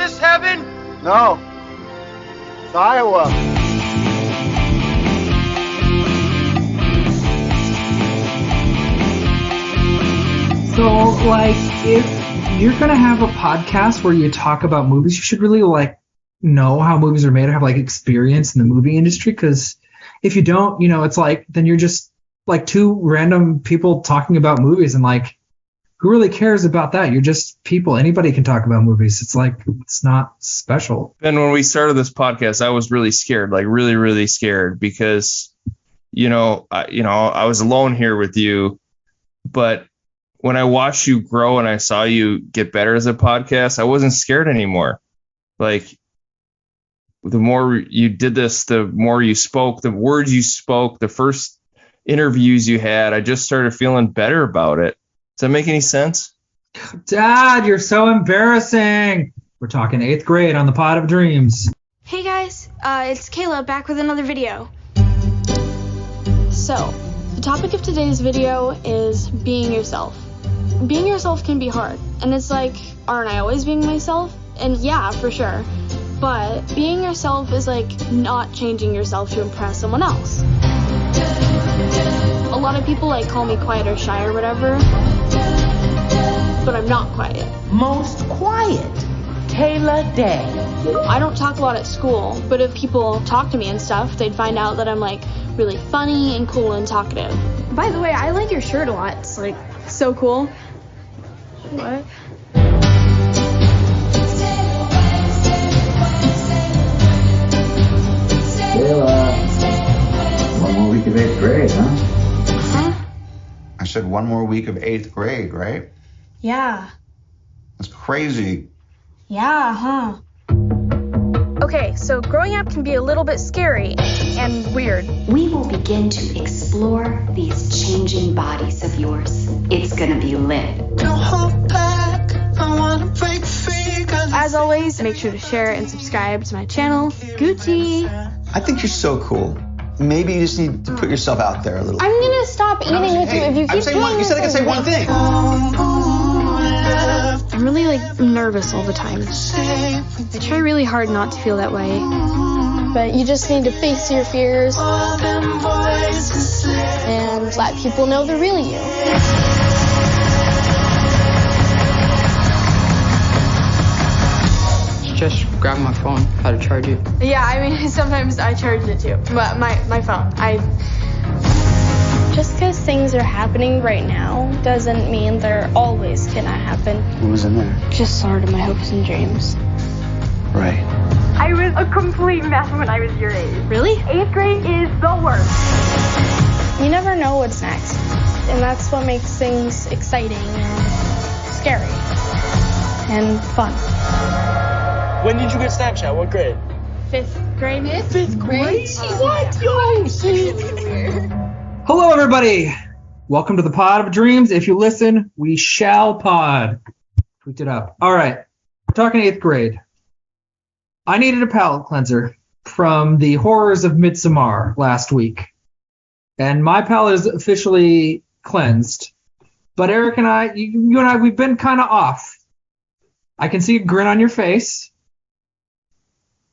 this heaven? No. It's Iowa. So, like, if you're going to have a podcast where you talk about movies, you should really, like, know how movies are made or have, like, experience in the movie industry. Because if you don't, you know, it's like, then you're just, like, two random people talking about movies. And, like, who really cares about that? You're just people. Anybody can talk about movies. It's like, it's not special. And when we started this podcast, I was really scared, like, really, really scared because, I was alone here with you. But when I watched you grow and I saw you get better as a podcast, I wasn't scared anymore. Like, the more you did this, the more you spoke, the words you spoke, the first interviews you had, I just started feeling better about it. Does that make any sense? Dad, you're so embarrassing. We're talking 8th grade on the Pod of Dreams. Hey guys, it's Kayla back with another video. So, the topic of today's video is being yourself. Being yourself can be hard, and it's like, aren't I always being myself? And yeah, for sure. But being yourself is like not changing yourself to impress someone else. A lot of people like call me quiet or shy or whatever, but I'm not quiet. Most quiet, Kayla Day. I don't talk a lot at school, but if people talk to me and stuff, they'd find out that I'm like really funny and cool and talkative. By the way, I like your shirt a lot. It's like so cool. What? Kayla, one more week of 8th grade, huh? Huh? I said one more week of 8th grade, right? Yeah. That's crazy. Yeah, huh? Okay, so growing up can be a little bit scary and weird. We will begin to explore these changing bodies of yours. It's gonna be lit. As always, make sure to share and subscribe to my channel, Gucci. I think you're so cool. Maybe you just need to put yourself out there a little. I'm gonna stop eating with you if you keep saying one. You said I could say one thing. I'm really nervous all the time. I try really hard not to feel that way. But you just need to face your fears and let people know the real you. Just grab my phone. How to charge it? Yeah, I mean, sometimes I charge it too. But my phone, Just because things are happening right now doesn't mean they're always gonna happen. What was in there? Just sort of my hopes and dreams. Right. I was a complete mess when I was your age. Really? 8th grade is the worst. You never know what's next. And that's what makes things exciting and scary and fun. When did you get Snapchat? What grade? 5th grade. 5th grade? What? Yo, Hello, everybody. Welcome to the Pod of Dreams. If you listen, we shall pod. Tweet it up. All right. We're talking 8th grade. I needed a palate cleanser from the horrors of Midsommar last week. And my palate is officially cleansed. But Eric and I, you and I, we've been kind of off. I can see a grin on your face.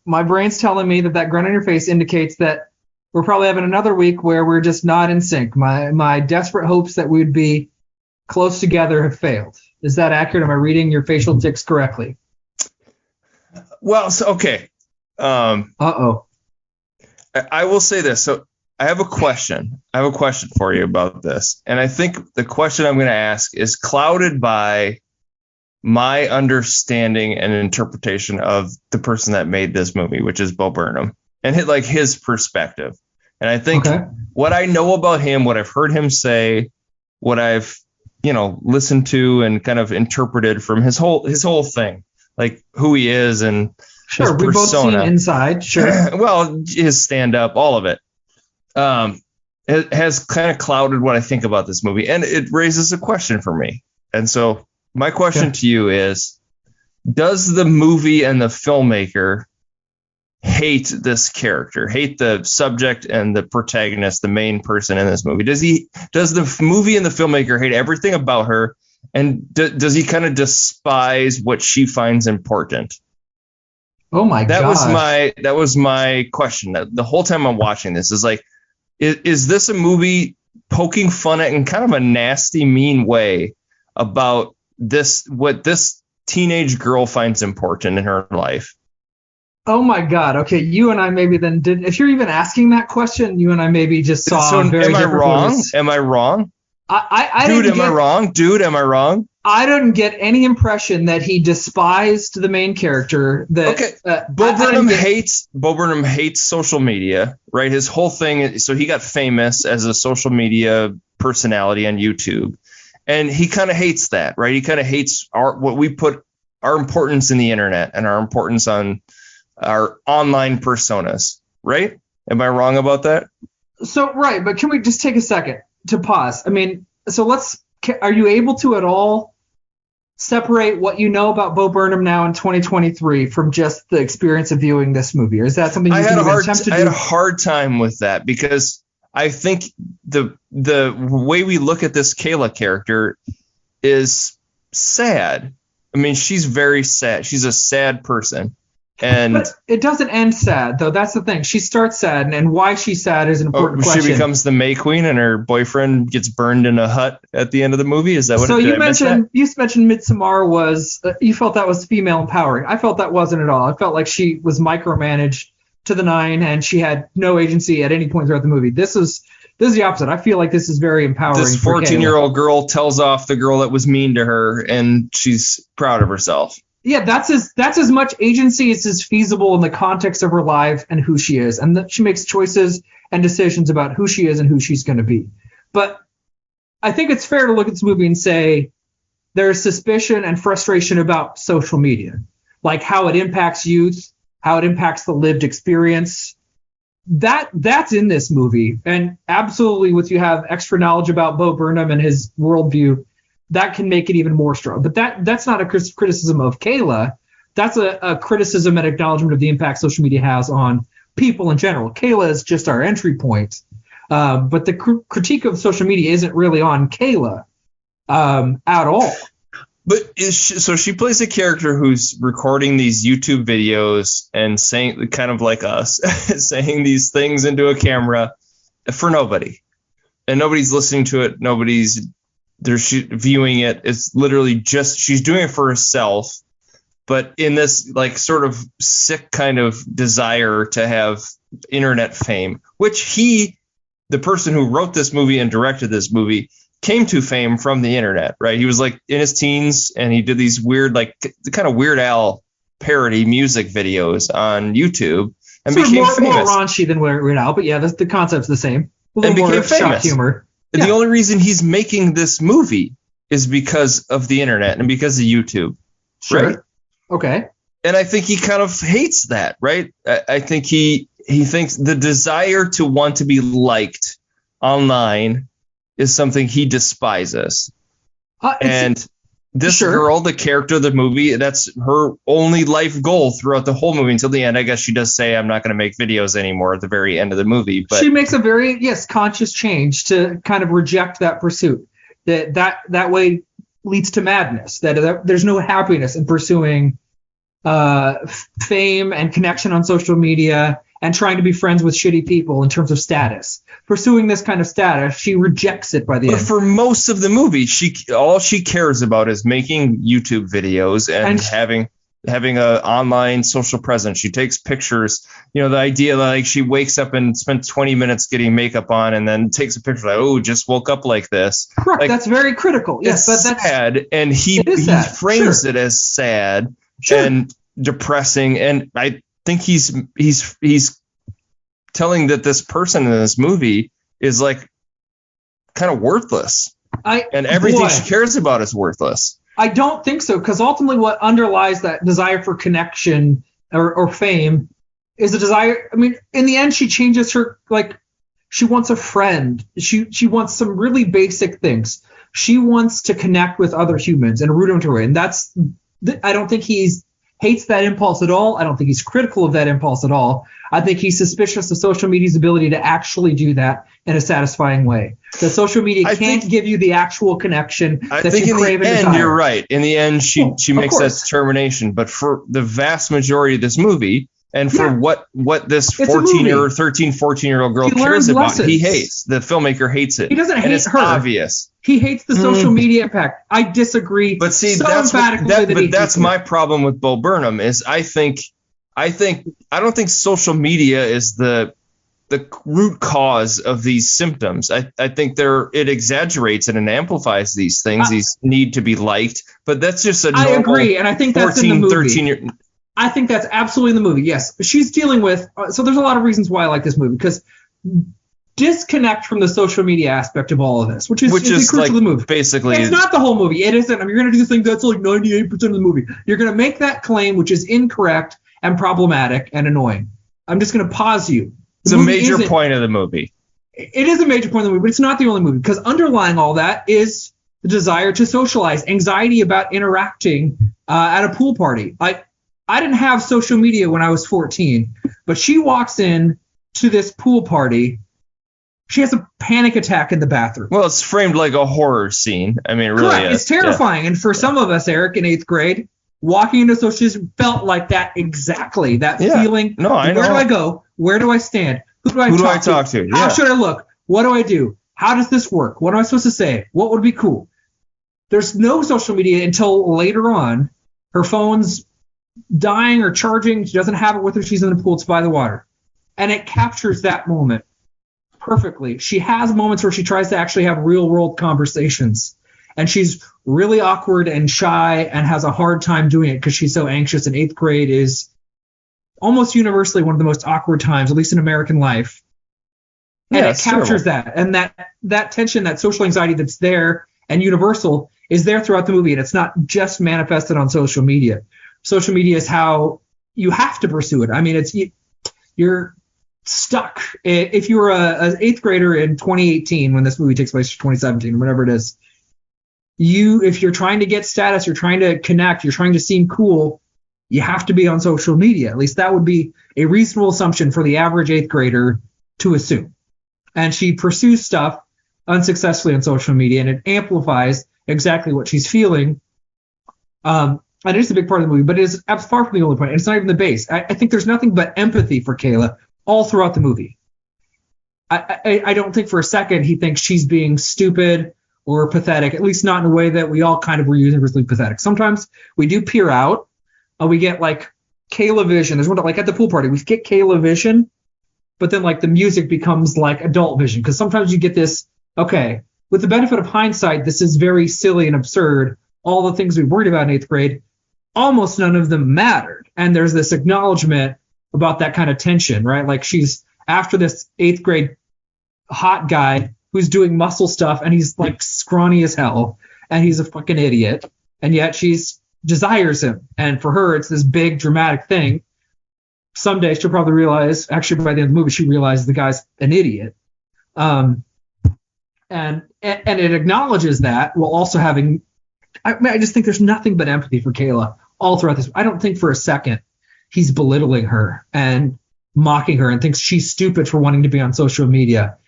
My brain's telling me that grin on your face indicates that we're probably having another week where we're just not in sync. My desperate hopes that we'd be close together have failed. Is that accurate? Am I reading your facial tics correctly? Well, so, okay. Uh-oh. I will say this. So I have a question. For you about this. And I think the question I'm going to ask is clouded by my understanding and interpretation of the person that made this movie, which is Bo Burnham, and his perspective. And I think what I know about him, what I've heard him say, what I've, listened to and kind of interpreted from his whole thing, like who he is and his persona. We've both seen Inside, sure. Well, his stand-up, all of it. It has kind of clouded what I think about this movie, and it raises a question for me. And so my question to you is, does the movie and the filmmaker hate this character, hate the subject and the protagonist, the main person in this movie? Does the movie and the filmmaker hate everything about her? And does he kind of despise what she finds important? Oh my god. That was my question. The whole time I'm watching this is like, is this a movie poking fun at in kind of a nasty, mean way about what this teenage girl finds important in her life? Oh my god. Okay, you and I maybe then did. If you're even asking that question, you and I maybe just saw. So very am I different wrong? movies. Am I wrong? I Dude, didn't am I wrong? Dude, am I wrong? I didn't get any impression that he despised the main character. That Bo Burnham hates social media, right? His whole thing. So he got famous as a social media personality on YouTube, and he kind of hates that, right? He kind of hates what we put our importance in the internet and our importance on our online personas, right? Am I wrong about that? So right, but can we just take a second to pause? I mean, so are you able to at all separate what you know about Bo Burnham now in 2023 from just the experience of viewing this movie? Or is that something you can attempt to do? I had a hard time with that because I think the way we look at this Kayla character is sad. I mean, she's very sad. She's a sad person. But it doesn't end sad, though. That's the thing. She starts sad, and why she's sad is an important question. She becomes the May Queen, and her boyfriend gets burned in a hut at the end of the movie. Is that what? So you mentioned Midsommar was you felt that was female empowering. I felt that wasn't at all. I felt like she was micromanaged to the nine, and she had no agency at any point throughout the movie. This is the opposite. I feel like this is very empowering. This 14-year-old girl tells off the girl that was mean to her, and she's proud of herself. Yeah, that's as much agency as is feasible in the context of her life and who she is, and that she makes choices and decisions about who she is and who she's going to be. But I think it's fair to look at this movie and say there's suspicion and frustration about social media, like how it impacts youth, how it impacts the lived experience. That's in this movie, and absolutely, with you have extra knowledge about Bo Burnham and his worldview, that can make it even more strong. But that's not a criticism of Kayla. That's a criticism and acknowledgement of the impact social media has on people in general. Kayla is just our entry point. But the critique of social media isn't really on Kayla at all. But so she plays a character who's recording these YouTube videos and saying, kind of like us, saying these things into a camera for nobody. And nobody's listening to it. Nobody's viewing it. It's literally just she's doing it for herself, but in this like sort of sick kind of desire to have internet fame, which the person who wrote this movie and directed this movie, came to fame from the internet, right? He was like in his teens and he did these weird, like kind of Weird Al parody music videos on YouTube and became famous. More raunchy than Weird Al, but yeah, the concept's the same. A little and more became famous. Shock humor. And the only reason he's making this movie is because of the internet and because of YouTube. Sure. Right? Okay. And I think he kind of hates that, right? I think he thinks the desire to want to be liked online is something he despises. And this girl, the character of the movie, that's her only life goal throughout the whole movie until the end. I guess she does say, I'm not going to make videos anymore at the very end of the movie. But she makes a very, conscious change to kind of reject that pursuit. That way leads to madness. That there's no happiness in pursuing fame and connection on social media and trying to be friends with shitty people in terms of status. Pursuing this kind of status, she rejects it by the end. But for most of the movie, all she cares about is making YouTube videos and having a online social presence. She takes pictures. The idea like she wakes up and spends 20 minutes getting makeup on and then takes a picture like, oh, just woke up like this. Correct. Like, that's very critical. Yes, that's sad, and he frames it as sad and depressing. And I think he's telling that this person in this movie is like kind of worthless, and everything she cares about is worthless. I don't think so, because ultimately what underlies that desire for connection or fame is a desire. I mean, in the end, she changes her, like, she wants a friend. She wants some really basic things. She wants to connect with other humans and root them to her. And I don't think he's hates that impulse at all. I don't think he's critical of that impulse at all. I think he's suspicious of social media's ability to actually do that in a satisfying way. That social media can't give you the actual connection that you crave and desire. You're right. In the end, she makes that determination. But for the vast majority of this movie, and for what this 14-year-old girl cares about, lessons. he hates. The filmmaker hates it. He doesn't hate it's her. Obvious. He hates the social media impact. I disagree. But see, so that's my problem with Bo Burnham is I don't think social media is the root cause of these symptoms. I think it exaggerates and amplifies these things. These need to be liked, but that's just a normal. I agree, and I think that's 14, in the movie. 13 year. I think that's absolutely in the movie. Yes, she's dealing with. So there's a lot of reasons why I like this movie, because disconnect from the social media aspect of all of this, which is crucial like to the movie. Basically, it's not the whole movie. It isn't. I mean, you're going to do the thing that's like 98% of the movie. You're going to make that claim, which is incorrect and problematic and annoying. I'm just going to pause you. It's a major point of the movie. It is a major point of the movie, but it's not the only movie, because underlying all that is the desire to socialize, anxiety about interacting at a pool party. I didn't have social media when I was 14, but she walks in to this pool party. She has a panic attack in the bathroom. Well, it's framed like a horror scene. I mean, it really Correct. is. It's terrifying. Yeah. And for some of us, Eric, in 8th grade, walking into social felt like that exactly. That feeling. No, I know. Where do I go? Where do I stand? Who do I talk to? How should I look? What do I do? How does this work? What am I supposed to say? What would be cool? There's no social media until later on. Her phone's dying or charging. She doesn't have it with her. She's in the pool. It's by the water. And it captures that moment perfectly. She has moments where she tries to actually have real world conversations. And she's really awkward and shy and has a hard time doing it because she's so anxious. And 8th grade is almost universally one of the most awkward times, at least in American life. And it captures that. And that tension, that social anxiety that's there and universal is there throughout the movie. And it's not just manifested on social media. Social media is how you have to pursue it. I mean, you're stuck. If you were an 8th grader in 2018, when this movie takes place, 2017, or whatever it is, if you're trying to get status, you're trying to connect, you're trying to seem cool, you have to be on social media. At least that would be a reasonable assumption for the average 8th grader to assume. And she pursues stuff unsuccessfully on social media, and it amplifies exactly what she's feeling. And it is a big part of the movie, but it is far from the only point. And it's not even the base. I think there's nothing but empathy for Kayla all throughout the movie. I don't think for a second he thinks she's being stupid or pathetic, at least not in a way that we all kind of were universally pathetic. Sometimes we do peer out. We get like Kayla vision. There's one like at the pool party, we get Kayla vision, but then like the music becomes like adult vision. Because sometimes you get this, okay, with the benefit of hindsight, this is very silly and absurd. All the things we worried about in 8th grade, almost none of them mattered. And there's this acknowledgement about that kind of tension, right? Like she's after this 8th grade hot guy who's doing muscle stuff, and he's like scrawny as hell, and he's a fucking idiot, and yet she's desires him. And for her, it's this big dramatic thing. Someday she'll probably realize, actually by the end of the movie, she realizes the guy's an idiot. And it acknowledges that while also having, I just think there's nothing but empathy for Kayla all throughout this. I don't think for a second he's belittling her and mocking her and thinks she's stupid for wanting to be on social media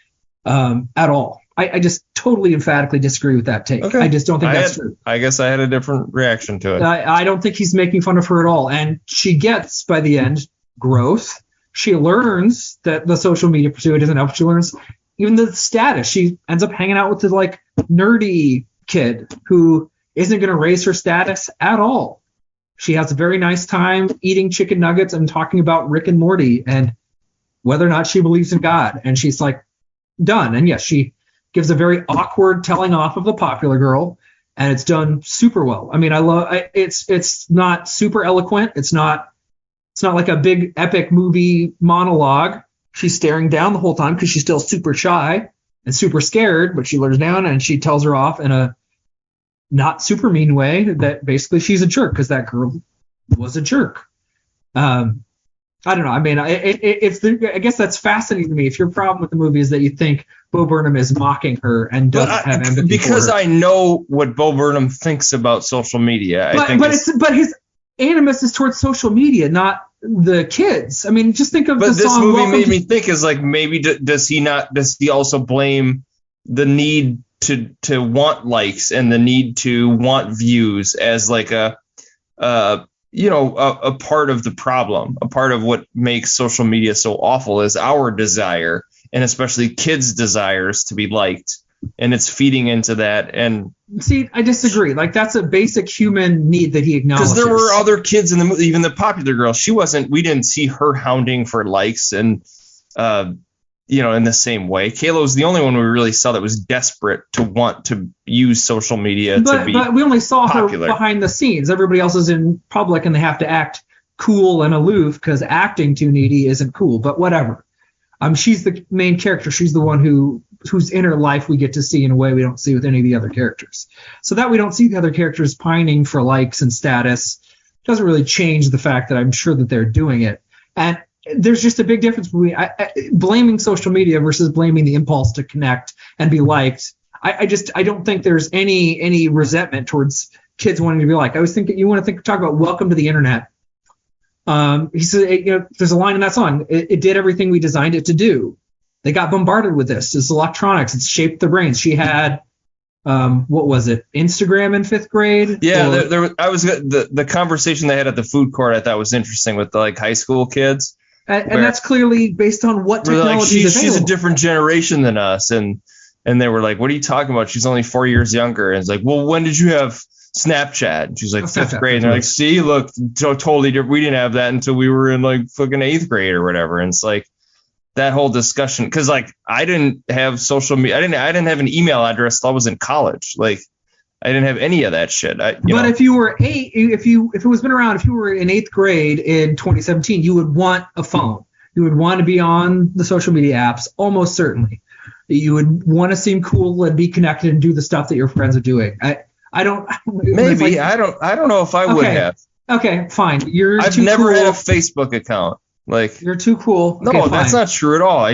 at all. I just totally emphatically disagree with that take. Okay. I just don't think that's true. I guess I had a different reaction to it. I don't think he's making fun of her at all. And she gets, by the end, growth. She learns that the social media pursuit doesn't help. She learns even the status. She ends up hanging out with the like nerdy kid who isn't going to raise her status at all. She has a very nice time eating chicken nuggets and talking about Rick and Morty and whether or not she believes in God. And she's like, done. And yes, she gives a very awkward telling off of the popular girl, and it's done super well. I mean, it's not super eloquent. It's not like a big epic movie monologue. She's staring down the whole time because she's still super shy and super scared, but she lures down and she tells her off in a not super mean way that basically she's a jerk because that girl was a jerk. I don't know. I mean, I guess that's fascinating to me. If your problem with the movie is that you think Bo Burnham is mocking her and doesn't have empathy because for her. I know what Bo Burnham thinks about social media. But his animus is towards social media, not the kids. I mean, just think of But the this song. movie Welcome made to- me think is like maybe does he also blame the need to want likes and the need to want views as like a part of the problem, a part of what makes social media so awful is our desire, and especially kids' desires to be liked, and it's feeding into that. And See, I disagree. Like, that's a basic human need that he acknowledges. because there were other kids in the movie, even the popular girl, we didn't see her hounding for likes and in the same way. Kayla was the only one we really saw that was desperate to want to use social media to be But we only saw popular. her behind the scenes. Everybody else is in public and they have to act cool and aloof because acting too needy isn't cool. But whatever. She's the main character. She's the one whose inner life we get to see in a way we don't see with any of the other characters. So that we don't see the other characters pining for likes and status doesn't really change the fact that I'm sure that they're doing it. And there's just a big difference between blaming social media versus blaming the impulse to connect and be liked. I don't think there's any resentment towards kids wanting to be liked. I was thinking talk about Welcome to the Internet. He said, there's a line in that song. It did everything we designed it to do. They got bombarded with this. It's electronics. It's shaped their brains. She had, what was it? Instagram in 5th grade. Yeah, the conversation they had at the food court I thought was interesting with the like high school kids. And that's clearly based on what technology is available. She's a different generation than us, and they were like, "What are you talking about? She's only 4 years younger." And it's like, "Well, when did you have Snapchat?" And she's like, 5th grade. And they're like, "See, look, totally different. We didn't have that until we were in like fucking 8th grade or whatever." And it's like that whole discussion because like I didn't have social media. I didn't have an email address till I was in college. Like I didn't have any of that shit. If you were if it was been around, if you were in 8th grade in 2017, you would want a phone. You would want to be on the social media apps, almost certainly. You would want to seem cool and be connected and do the stuff that your friends are doing. I don't. Maybe I don't know if I would have. Okay, fine. I've never had a Facebook account. Like you're too cool. No, okay, that's not true at all. I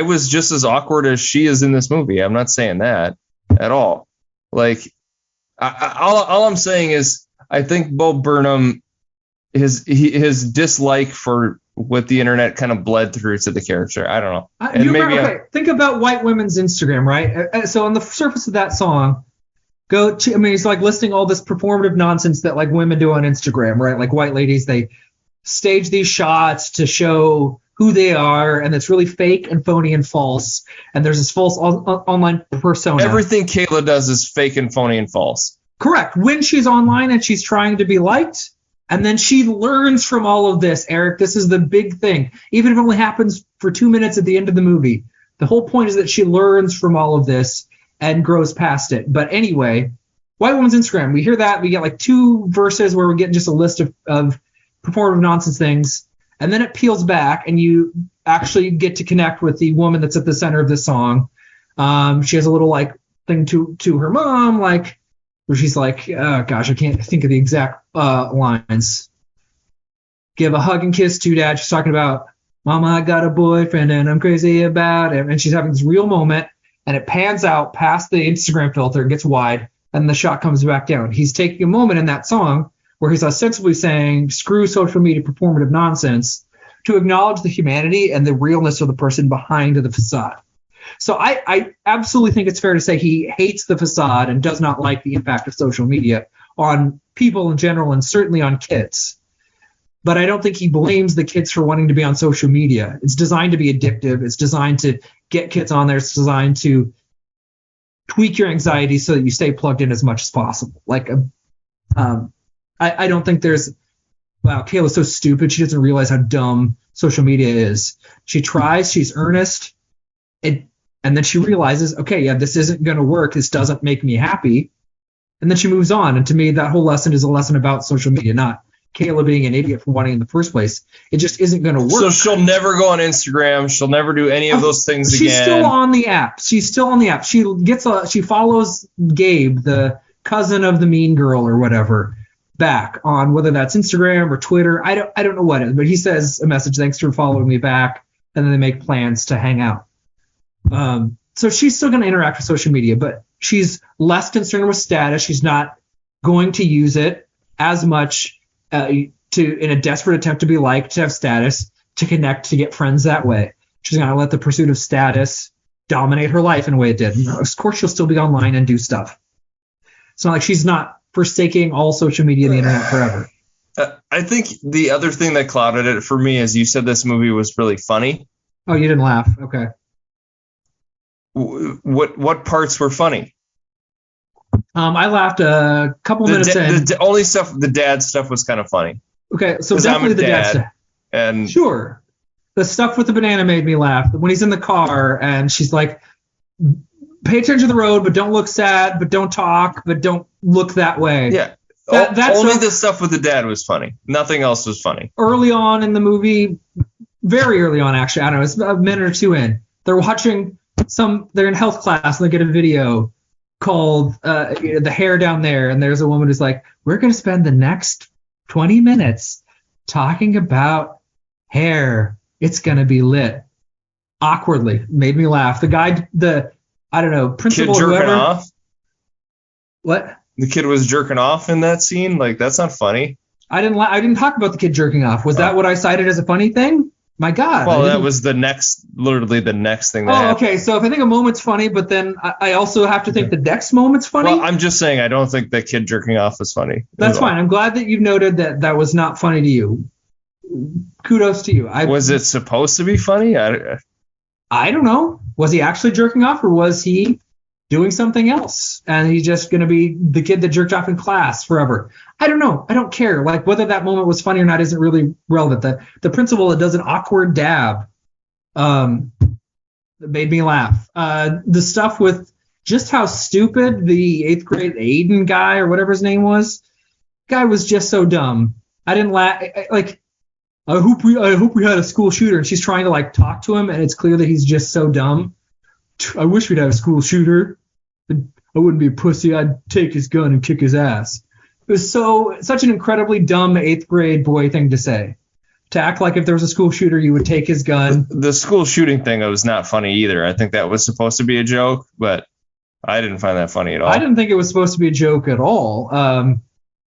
was just as awkward as she is in this movie. I'm not saying that at all. Like, all I'm saying is, I think Bo Burnham, his dislike for what the internet kind of bled through to the character. I don't know. Think about white women's Instagram, right? So on the surface of that song, he's like listing all this performative nonsense that like women do on Instagram, right? Like white ladies, they stage these shots to show who they are, and it's really fake and phony and false. And there's this false online persona. Everything Kayla does is fake and phony and false. Correct. When she's online and she's trying to be liked, and then she learns from all of this, Eric. This is the big thing. Even if it only happens for 2 minutes at the end of the movie, the whole point is that she learns from all of this and grows past it. But anyway, white woman's Instagram, we hear that. We get like 2 verses where we're getting just a list of performative nonsense things. And then it peels back, and you actually get to connect with the woman that's at the center of this song. She has a little like thing to her mom, like where she's like, oh gosh, I can't think of the exact lines. Give a hug and kiss to Dad. She's talking about, Mama, I got a boyfriend and I'm crazy about him. And she's having this real moment, and it pans out past the Instagram filter and gets wide, and the shot comes back down. He's taking a moment in that song where he's ostensibly saying, screw social media performative nonsense, to acknowledge the humanity and the realness of the person behind the facade. So I absolutely think it's fair to say he hates the facade and does not like the impact of social media on people in general, and certainly on kids. But I don't think he blames the kids for wanting to be on social media. It's designed to be addictive. It's designed to get kids on there. It's designed to tweak your anxiety so that you stay plugged in as much as possible. Like, I don't think there's, wow, Kayla's so stupid. She doesn't realize how dumb social media is. She tries, she's earnest, and then she realizes, okay, yeah, this isn't going to work. This doesn't make me happy. And then she moves on. And to me, that whole lesson is a lesson about social media, not Kayla being an idiot for wanting in the first place. It just isn't going to work. So she'll never go on Instagram. She'll never do any of those things again. She's still on the app. She follows Gabe, the cousin of the mean girl or whatever, back on whether that's Instagram or Twitter. I don't know what it is, but he says a message, thanks for following me back, and then they make plans to hang out. So she's still going to interact with social media, but she's less concerned with status. She's not going to use it as much in a desperate attempt to be liked, to have status, to connect, to get friends that way. She's going to let the pursuit of status dominate her life in a way it did. Of course, she'll still be online and do stuff. It's not like she's not forsaking all social media and the internet forever. I think the other thing that clouded it for me is you said this movie was really funny. Oh, you didn't laugh. Okay. What parts were funny? I laughed a couple minutes in. The dad stuff was kind of funny. Okay, so definitely the dad stuff. And sure. The stuff with the banana made me laugh. When he's in the car and she's like, pay attention to the road, but don't look sad, but don't talk, but don't look that way. Yeah. Only the stuff with the dad was funny. Nothing else was funny. Early on in the movie, very early on, actually, I don't know, it's a minute or two in, they're watching they're in health class and they get a video called The Hair Down There. And there's a woman who's like, we're going to spend the next 20 minutes talking about hair. It's going to be lit. Awkwardly. Made me laugh. The guy, I don't know, principal kid jerking whoever. Off? What? The kid was jerking off in that scene? Like, that's not funny. I didn't talk about the kid jerking off. Was that what I cited as a funny thing? My God. Well, that was literally the next thing that happened. Okay. So if I think a moment's funny, but then I also have to think the next moment's funny. Well, I'm just saying I don't think that kid jerking off is funny. That's fine. I'm glad that you've noted that was not funny to you. Kudos to you. Was it supposed to be funny? I don't know. Was he actually jerking off or was he doing something else? And he's just going to be the kid that jerked off in class forever. I don't know. I don't care. Like, whether that moment was funny or not isn't really relevant. The principal that does an awkward dab made me laugh. The stuff with just how stupid the 8th grade Aiden guy or whatever his name was, guy was just so dumb. I didn't laugh. I hope we had a school shooter, and she's trying to like talk to him, and it's clear that he's just so dumb. I wish we'd have a school shooter. I wouldn't be a pussy. I'd take his gun and kick his ass. It was such an incredibly dumb 8th grade boy thing to say. To act like if there was a school shooter, you would take his gun. The school shooting thing was not funny either. I think that was supposed to be a joke, but I didn't find that funny at all. I didn't think it was supposed to be a joke at all.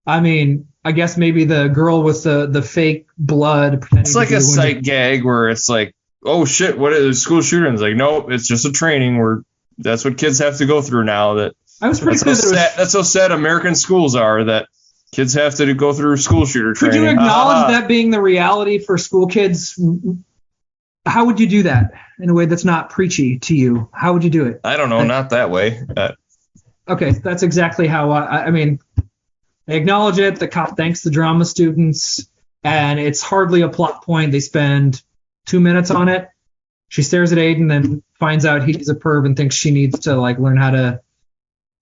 I mean, I guess maybe the girl with the fake blood. It's like a sight gag where it's like, oh shit, what is a school shooter? And it's like, nope, it's just a training where that's what kids have to go through now. I was pretty clear that's how sad American schools are, that kids have to go through school shooter training. Could you acknowledge that being the reality for school kids? How would you do that in a way that's not preachy to you? How would you do it? I don't know, not that way. Okay, that's exactly how I mean, they acknowledge it. The cop thanks the drama students, and it's hardly a plot point. They spend 2 minutes on it. She stares at Aiden, then finds out he's a perv and thinks she needs to like learn how to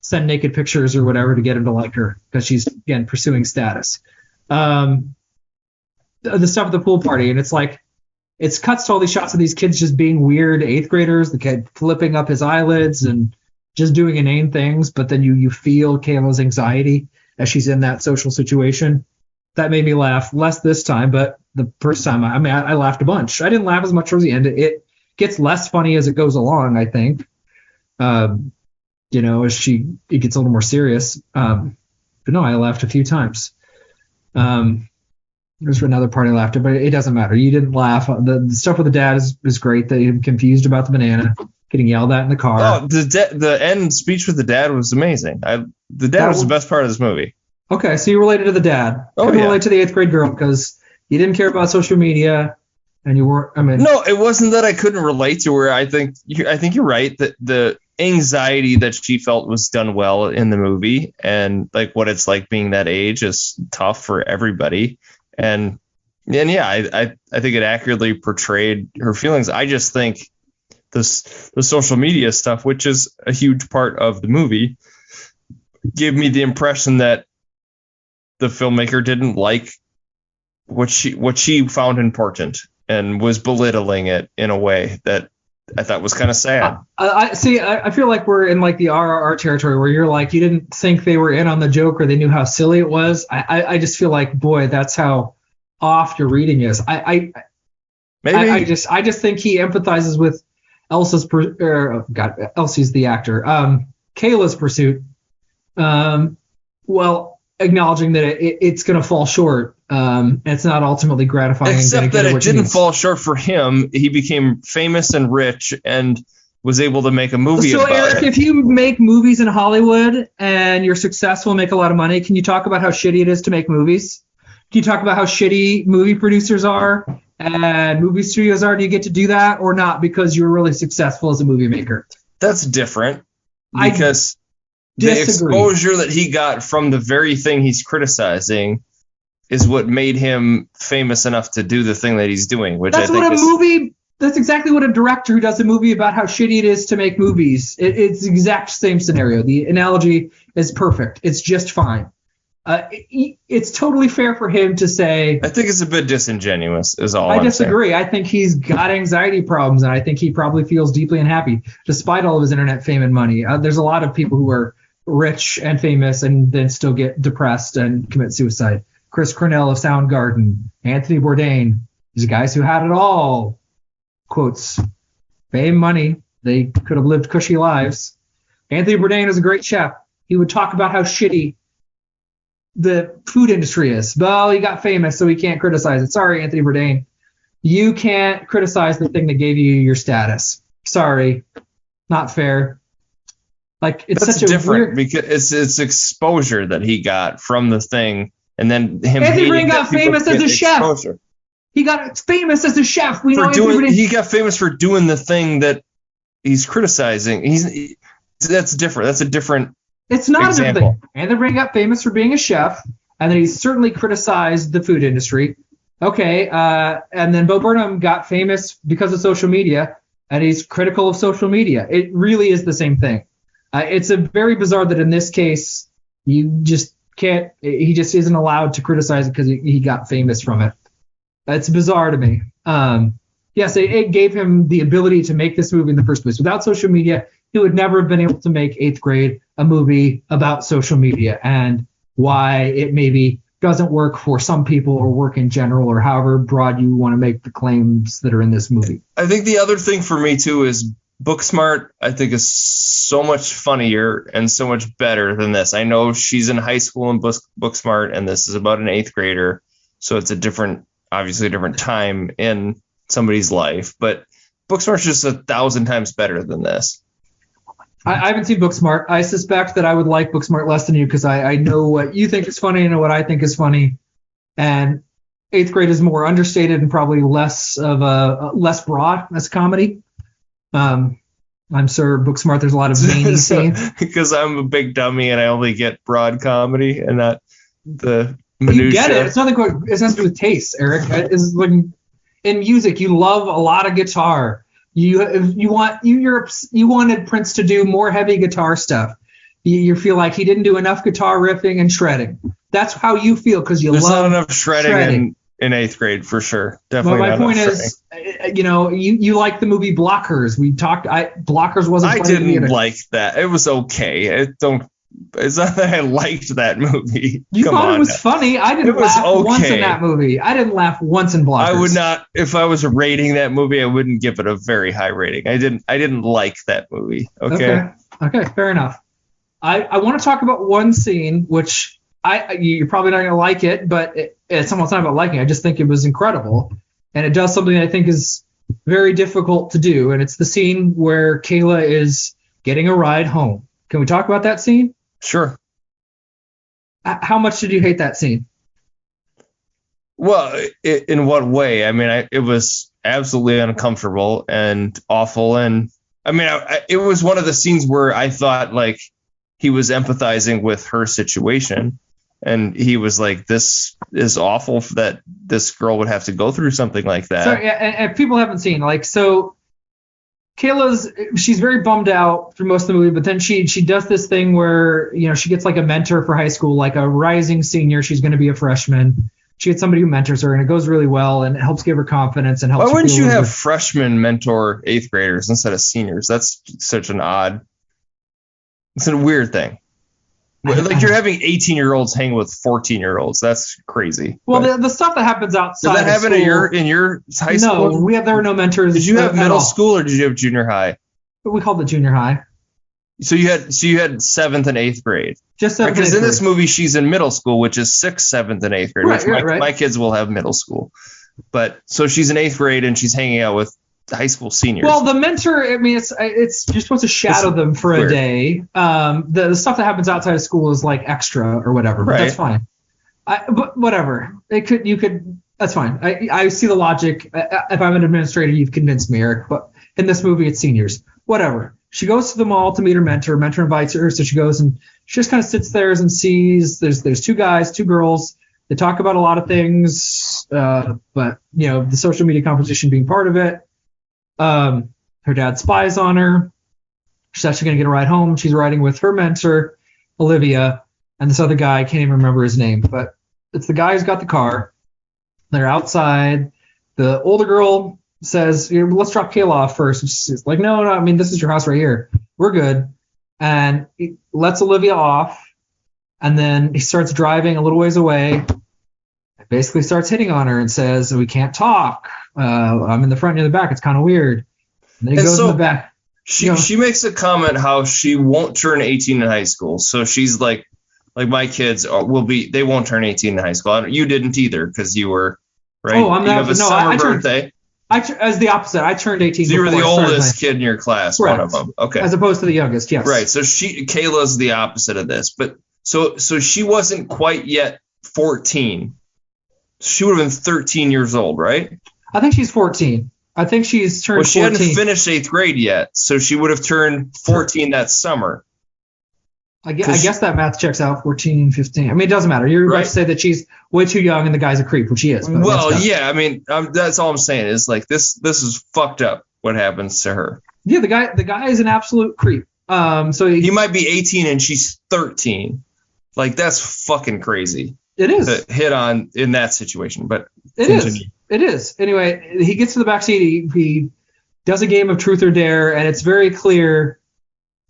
send naked pictures or whatever to get him to like her because she's again pursuing status. The stuff at the pool party, and it's like it's cuts to all these shots of these kids just being weird 8th graders. The kid flipping up his eyelids and just doing inane things, but then you feel Kayla's anxiety as she's in that social situation. That made me laugh less this time, but the first time, I laughed a bunch. I didn't laugh as much towards the end. It gets less funny as it goes along, I think. As it gets a little more serious. But no, I laughed a few times. There's another part I laughed at, but it doesn't matter. You didn't laugh. The stuff with the dad is great. That you're confused about the banana, getting yelled at in the car. Oh, the end speech with the dad was amazing. The dad was the best part of this movie. Okay, so you related to the dad. Couldn't relate to the 8th grade girl because you didn't care about social media, and you weren't. No, it wasn't that I couldn't relate to her. I think you're right that the anxiety that she felt was done well in the movie, and like what it's like being that age is tough for everybody. And yeah, I think it accurately portrayed her feelings. I just think the social media stuff, which is a huge part of the movie, gave me the impression that the filmmaker didn't like what she found important and was belittling it in a way that I thought was kind of sad. I feel like we're in like the RRR territory where you're like, you didn't think they were in on the joke or they knew how silly it was. I just feel like, boy, that's how off your reading is. I just think he empathizes with Elsie's Elsie's the actor. Kayla's pursuit. Well, acknowledging that it's going to fall short. It's not ultimately gratifying. Except that it didn't fall short for him. He became famous and rich and was able to make a movie about Eric, it. if you make movies in Hollywood and you're successful and make a lot of money, can you talk about how shitty it is to make movies? Can you talk about how shitty movie producers are and movie studios are? Do you get to do that or not because you're really successful as a movie maker? That's different because the exposure that he got from the very thing he's criticizing is what made him famous enough to do the thing that he's doing, which that's That's exactly what a director who does a movie about how shitty it is to make movies. It's the exact same scenario. The analogy is perfect. It's just fine. It's totally fair for him to say. I think it's a bit disingenuous, is all I'm saying. I disagree. I think he's got anxiety problems, and I think he probably feels deeply unhappy, despite all of his internet fame and money. There's a lot of people who are rich and famous and then still get depressed and commit suicide. Chris Cornell of Soundgarden, Anthony Bourdain. These are guys who had it all. Quotes, fame, money. They could have lived cushy lives. Anthony Bourdain is a great chef. He would talk about how shitty the food industry is. Well, he got famous, so he can't criticize it. Sorry, Anthony Bourdain. You can't criticize the thing that gave you your status. Sorry. Not fair. Like, it's That's such a different weird... because it's exposure that he got from the thing, and then him. Anthony Bourdain got famous as a chef. He got famous as a chef. He got famous for doing the thing that he's criticizing. That's different. That's a different. It's not example. a different thing. Anthony Bourdain got famous for being a chef, and then he certainly criticized the food industry. Okay, and then Bo Burnham got famous because of social media, and he's critical of social media. It really is the same thing. It's a very bizarre that in this case you just can't. He just isn't allowed to criticize it because he got famous from it. It's bizarre to me. Yes, it gave him the ability to make this movie in the first place. Without social media, he would never have been able to make 8th Grade a movie about social media and why it maybe doesn't work for some people or work in general or however broad you want to make the claims that are in this movie. I think the other thing for me, too, is Booksmart, I think, is so much funnier and so much better than this. I know she's in high school in Booksmart, and this is about an 8th grader, so it's obviously a different time in somebody's life, but Booksmart's just 1,000 times better than this. I haven't seen Booksmart. I suspect that I would like Booksmart less than you because I know what you think is funny and know what I think is funny. And 8th Grade is more understated and probably less broad as comedy. I'm sure Booksmart, there's a lot of zany scenes. Because I'm a big dummy and I only get broad comedy and not the minutia. You get it. It's nothing to do with taste, Eric. It's like in music, you love a lot of guitar. You wanted Prince to do more heavy guitar stuff. You feel like he didn't do enough guitar riffing and shredding. That's how you feel because There's not enough shredding. In 8th grade for sure. Definitely. Well, my point is, you like the movie Blockers. We talked. Blockers wasn't. I didn't like that. It was okay. It's not that I liked that movie. You thought it was funny. I didn't laugh once in that movie. I didn't laugh once in Blockers. I would not. If I was rating that movie, I wouldn't give it a very high rating. I didn't like that movie. Okay, fair enough. I want to talk about one scene, which you're probably not going to like it, but it's almost not about liking. I just think it was incredible, and it does something I think is very difficult to do, and it's the scene where Kayla is getting a ride home. Can we talk about that scene? Sure. How much did you hate that scene? Well, in what way? I mean, it was absolutely uncomfortable and awful. And I mean, it was one of the scenes where I thought like he was empathizing with her situation. And he was like, this is awful that this girl would have to go through something like that. So, and people haven't seen, she's very bummed out through most of the movie, but then she does this thing where, she gets like a mentor for high school, like a rising senior. She's going to be a freshman. She gets somebody who mentors her, and it goes really well, and it helps give her confidence and helps. Why wouldn't you have freshmen mentor 8th graders instead of seniors? That's such it's a weird thing. Like you're having 18-year-olds hang with 14-year-olds. That's crazy. Well, the stuff that happens outside. Did that happen in your high school? No, there were no mentors. Did you have middle school or did you have junior high? We called it junior high. So you had 7th and 8th grade. Just 7th Because and 8th in this grade. movie she's in middle school, which is 6th, 7th, and 8th grade. Right. My kids will have middle school. But so she's in 8th grade and she's hanging out with high school seniors. Well, the mentor, I mean, it's you're supposed to shadow them for a day. The stuff that happens outside of school is like extra or whatever, but that's fine. But whatever. That's fine. I see the logic. If I'm an administrator, you've convinced me, Eric. But in this movie, it's seniors. Whatever. She goes to the mall to meet her mentor. Mentor invites her, so she goes and she just kind of sits there and sees there's 2 guys, 2 girls. They talk about a lot of things, but the social media composition being part of it. Her dad spies on her. She's actually going to get a ride home. She's riding with her mentor, Olivia, and this other guy. I can't even remember his name, but it's the guy who's got the car. They're outside. The older girl says, let's drop Kayla off first. And she's like, no, I mean, this is your house right here. We're good. And he lets Olivia off. And then he starts driving a little ways away. Basically starts hitting on her and says, we can't talk. I'm in the front, you're in the back. It's kind of weird. And then he goes in the back. She makes a comment how she won't turn 18 in high school. So she's like my kids they won't turn 18 in high school. You didn't either because you were, right? Oh, I'm not. You have a summer birthday. As the opposite. I turned 18. So you were the oldest kid in your class, correct. One of them. Okay. As opposed to the youngest, yes. Right. So Kayla's the opposite of this. But so she wasn't quite yet 14. She would have been 13 years old, right? I think she's 14. I think she's turned 14. Well, she hadn't finished 8th grade yet, so she would have turned 14 that summer. I guess that math checks out, 14, 15. I mean, it doesn't matter. You're about to say that she's way too young and the guy's a creep, which he is. Well, yeah, I mean, that's all I'm saying is like this is fucked up what happens to her. Yeah, the guy is an absolute creep. So he might be 18 and she's 13. Like, that's fucking crazy. It is. To hit on in that situation, but it is. Anyway, he gets to the backseat. He does a game of truth or dare, and it's very clear.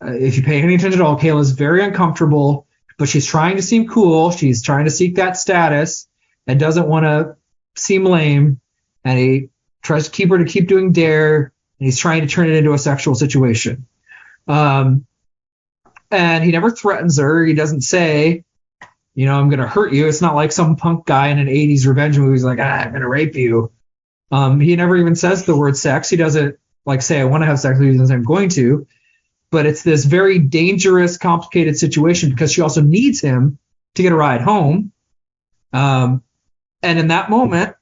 If you pay any attention at all, Kayla's very uncomfortable, but she's trying to seem cool. She's trying to seek that status and doesn't want to seem lame. And he tries to keep her to keep doing dare, and he's trying to turn it into a sexual situation. And he never threatens her. He doesn't say, I'm going to hurt you. It's not like some punk guy in an 80s revenge movie who's like, I'm going to rape you. He never even says the word sex. He doesn't say, I want to have sex with you. He says, I'm going to. But it's this very dangerous, complicated situation because she also needs him to get a ride home. And in that moment,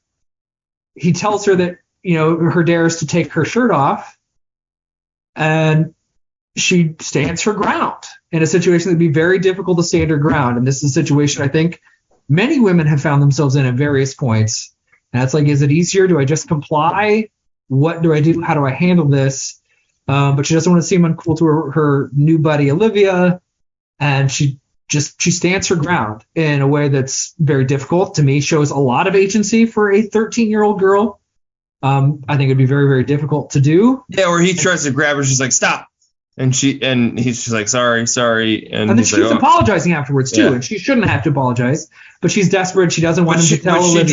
he tells her that, her dare is to take her shirt off. And she stands her ground in a situation that'd be very difficult to stand her ground. And this is a situation I think many women have found themselves in at various points. And it's like, is it easier? Do I just comply? What do I do? How do I handle this? But she doesn't want to seem uncool to her new buddy, Olivia. And she stands her ground in a way that's very difficult. To me, shows a lot of agency for a 13-year-old girl. I think it'd be very, very difficult to do. Yeah, where he tries to grab her. She's like, stop. And she's like, sorry. And then she's apologizing afterwards too. Yeah. And she shouldn't have to apologize, but she's desperate. She doesn't want him to tell Olivia.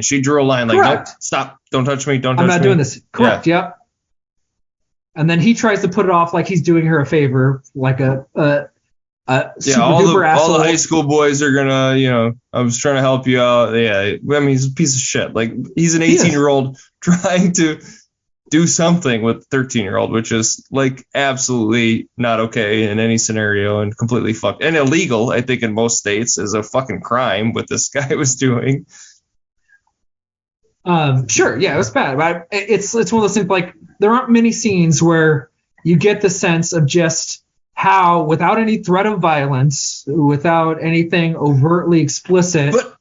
She drew a line. Like, no, stop. Don't touch me. Don't touch me. I'm not doing this. Correct. Yeah. Yep. And then he tries to put it off like he's doing her a favor, like a super duper asshole. All the high school boys are gonna, I was trying to help you out. Yeah, I mean, he's a piece of shit. Like, he's an 18-year-old trying to do something with a 13-year-old, which is like absolutely not okay in any scenario and completely fucked and illegal. I think in most states is a fucking crime what this guy was doing. Sure, yeah, it was bad, but it's one of those things. Like, there aren't many scenes where you get the sense of just how, without any threat of violence, without anything overtly explicit. But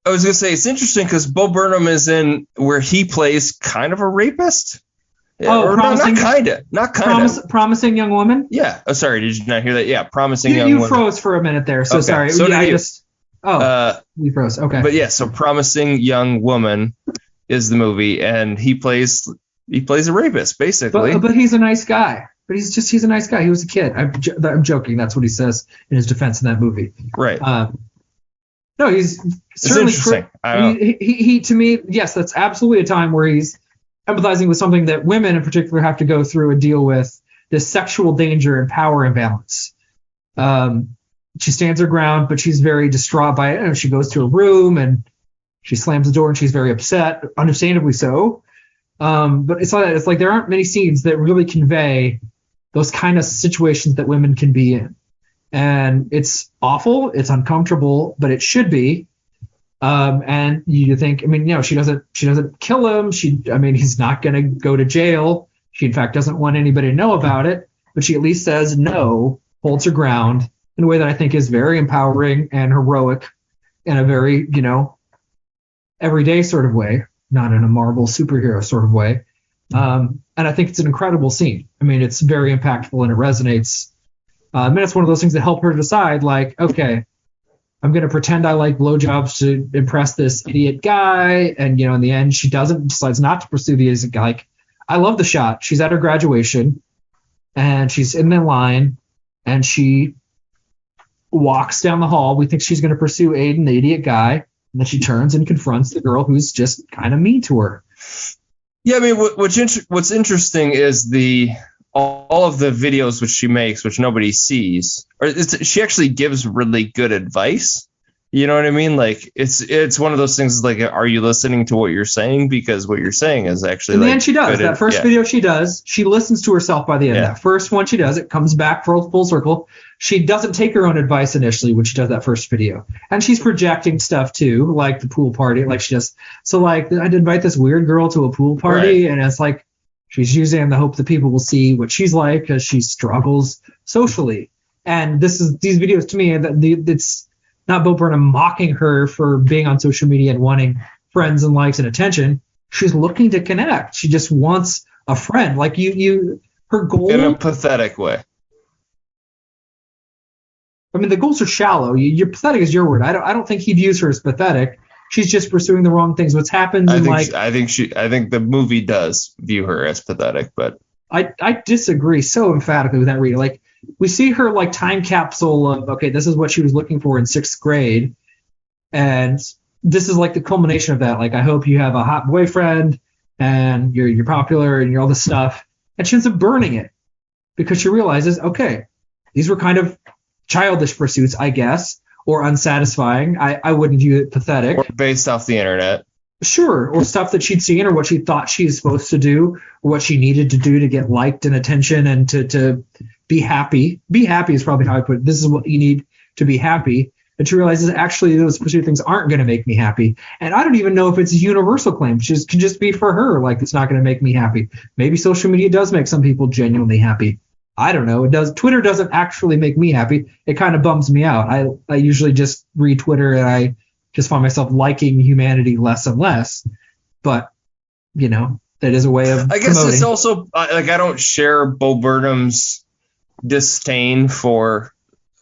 I was gonna say it's interesting because Bo Burnham is in where he plays kind of a rapist. Yeah, not promising young woman. Yeah. Oh, sorry, did you not hear that? Yeah, promising young woman. You froze for a minute there, so okay. Sorry. So yeah, we froze. Okay. But yeah, so Promising Young Woman is the movie, and he plays a rapist basically. But he's a nice guy. But he's a nice guy. He was a kid. I'm joking. That's what he says in his defense in that movie. Right. No, he's certainly interesting. He to me, yes, that's absolutely a time where he's empathizing with something that women in particular have to go through and deal with this sexual danger and power imbalance. She stands her ground, but she's very distraught by it. And she goes to her room and she slams the door and she's very upset, understandably so. But it's like there aren't many scenes that really convey those kind of situations that women can be in. And it's awful, it's uncomfortable, but it should be. And you think, she doesn't kill him. He's not going to go to jail. She, in fact, doesn't want anybody to know about it, but she at least says no, holds her ground in a way that I think is very empowering and heroic in a very, everyday sort of way, not in a Marvel superhero sort of way. And I think it's an incredible scene. It's very impactful and it resonates. And it's one of those things that help her decide, like, okay, I'm going to pretend I like blowjobs to impress this idiot guy. And, in the end, she decides not to pursue the idiot guy. Like, I love the shot. She's at her graduation and she's in the line and she walks down the hall. We think she's going to pursue Aiden, the idiot guy. And then she turns and confronts the girl who's just kind of mean to her. Yeah, what's interesting is all of the videos which she makes, which nobody sees, she actually gives really good advice. You know what I mean? Like it's one of those things like, are you listening to what you're saying? Because what you're saying is actually in the end she does. That first video she does, she listens to herself by the end. That first one she does, it comes back full circle. She doesn't take her own advice initially when she does that first video. And she's projecting stuff too, like the pool party. Like she just, so like I'd invite this weird girl to a pool party and it's like, she's using the hope that people will see what she's like because she struggles socially. And these videos to me, it's not Bo Burnham mocking her for being on social media and wanting friends and likes and attention. She's looking to connect. She just wants a friend. Like her goal. In a pathetic way. The goals are shallow. You're pathetic is your word. I don't think he views her as pathetic. She's just pursuing the wrong things. What's happened? I think the movie does view her as pathetic, but I disagree so emphatically with that reading. Like we see her like time capsule of, okay, this is what she was looking for in 6th grade. And this is like the culmination of that. Like, I hope you have a hot boyfriend and you're popular and you're all this stuff. And she ends up burning it because she realizes, okay, these were kind of childish pursuits, I guess, or unsatisfying. I wouldn't view it pathetic. Or based off the internet. Sure, or stuff that she'd seen or what she thought she was supposed to do or what she needed to do to get liked and attention and to be happy. Be happy is probably how I put it. This is what you need to be happy. And she realizes actually those pursuit things aren't going to make me happy. And I don't even know if it's a universal claim. It can just be for her, like it's not going to make me happy. Maybe social media does make some people genuinely happy. I don't know. It does. Twitter doesn't actually make me happy. It kind of bums me out. I usually just read Twitter and I just find myself liking humanity less and less. But, that is a way of I guess promoting. It's also, I don't share Bo Burnham's disdain for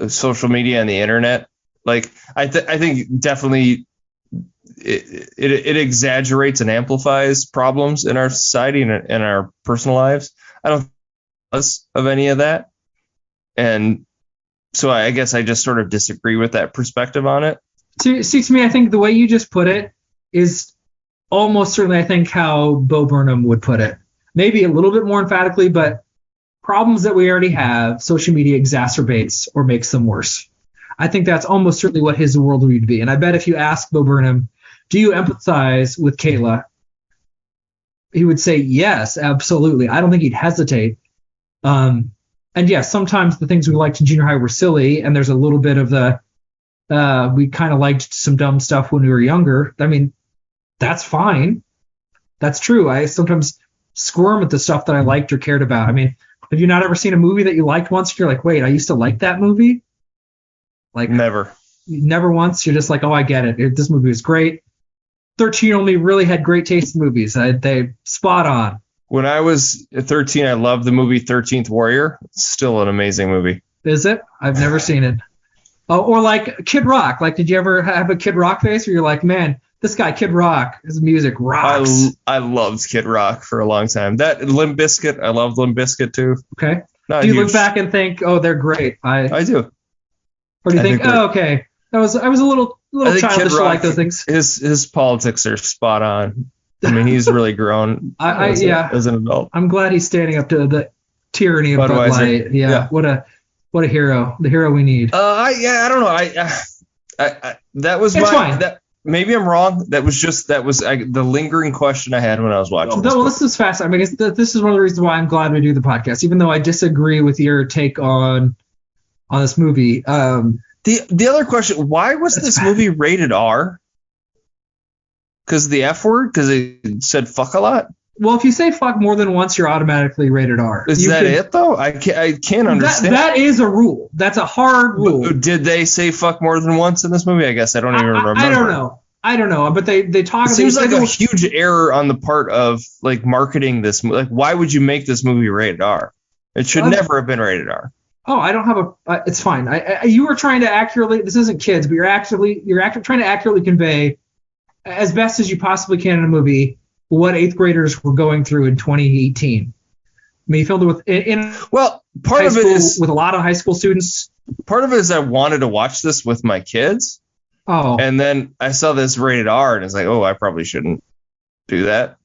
social media and the internet. Like, I think definitely it exaggerates and amplifies problems in our society and in our personal lives. I don't think of any of that. And so I guess I just sort of disagree with that perspective on it. See, to me, I think the way you just put it is almost certainly, I think, how Bo Burnham would put it. Maybe a little bit more emphatically, but problems that we already have, social media exacerbates or makes them worse. I think that's almost certainly what his world would be. And I bet if you ask Bo Burnham, do you empathize with Kayla? He would say, yes, absolutely. I don't think he'd hesitate. And yes, sometimes the things we liked in junior high were silly, and there's a little bit of we kind of liked some dumb stuff when we were younger. That's fine. That's true. I sometimes squirm at the stuff that I liked or cared about. Have you not ever seen a movie that you liked once and you're like, wait, I used to like that movie? Like never once. You're just like, oh, I get it. This movie was great. 13 only really had great taste in movies. They spot on. When I was 13, I loved the movie 13th Warrior. It's still an amazing movie. Is it? I've never seen it. Oh, or like Kid Rock. Like, did you ever have a Kid Rock face where you're like, man, this guy Kid Rock, his music rocks? I loved Kid Rock for a long time. That Limp Bizkit, I loved Limp Bizkit too. Okay. Do you look back and think, oh, they're great? I do. Or do you think, oh, okay, I was a little childish to like those things. His politics are spot on. He's really grown as an adult. I'm glad he's standing up to tyranny of Bud Budweiser. Light. Yeah. What a hero. The hero we need. I don't know. I that was It's fine. Maybe I'm wrong. That was the lingering question I had when I was watching. This is fast. I mean, this is one of the reasons why I'm glad we do the podcast, even though I disagree with your take on this movie. The other question: why was this movie rated R? Because the F word? Because it said fuck a lot? Well, if you say fuck more than once, you're automatically rated R. Is that it though? I can't understand. That is a rule. That's a hard rule. Did they say fuck more than once in this movie? I guess I don't even remember. I don't know. But they talk. It seems like a huge error on the part of like marketing this. Like, why would you make this movie rated R? It should never have been rated R. Oh, I don't have it's fine. You were trying to accurately. This isn't kids, but you're trying to accurately convey as best as you possibly can in a movie what 8th graders were going through in 2018. I mean, you filmed it part of it is with a lot of high school students. Part of it is I wanted to watch this with my kids. Oh. And then I saw this rated R and it's like, oh, I probably shouldn't do that.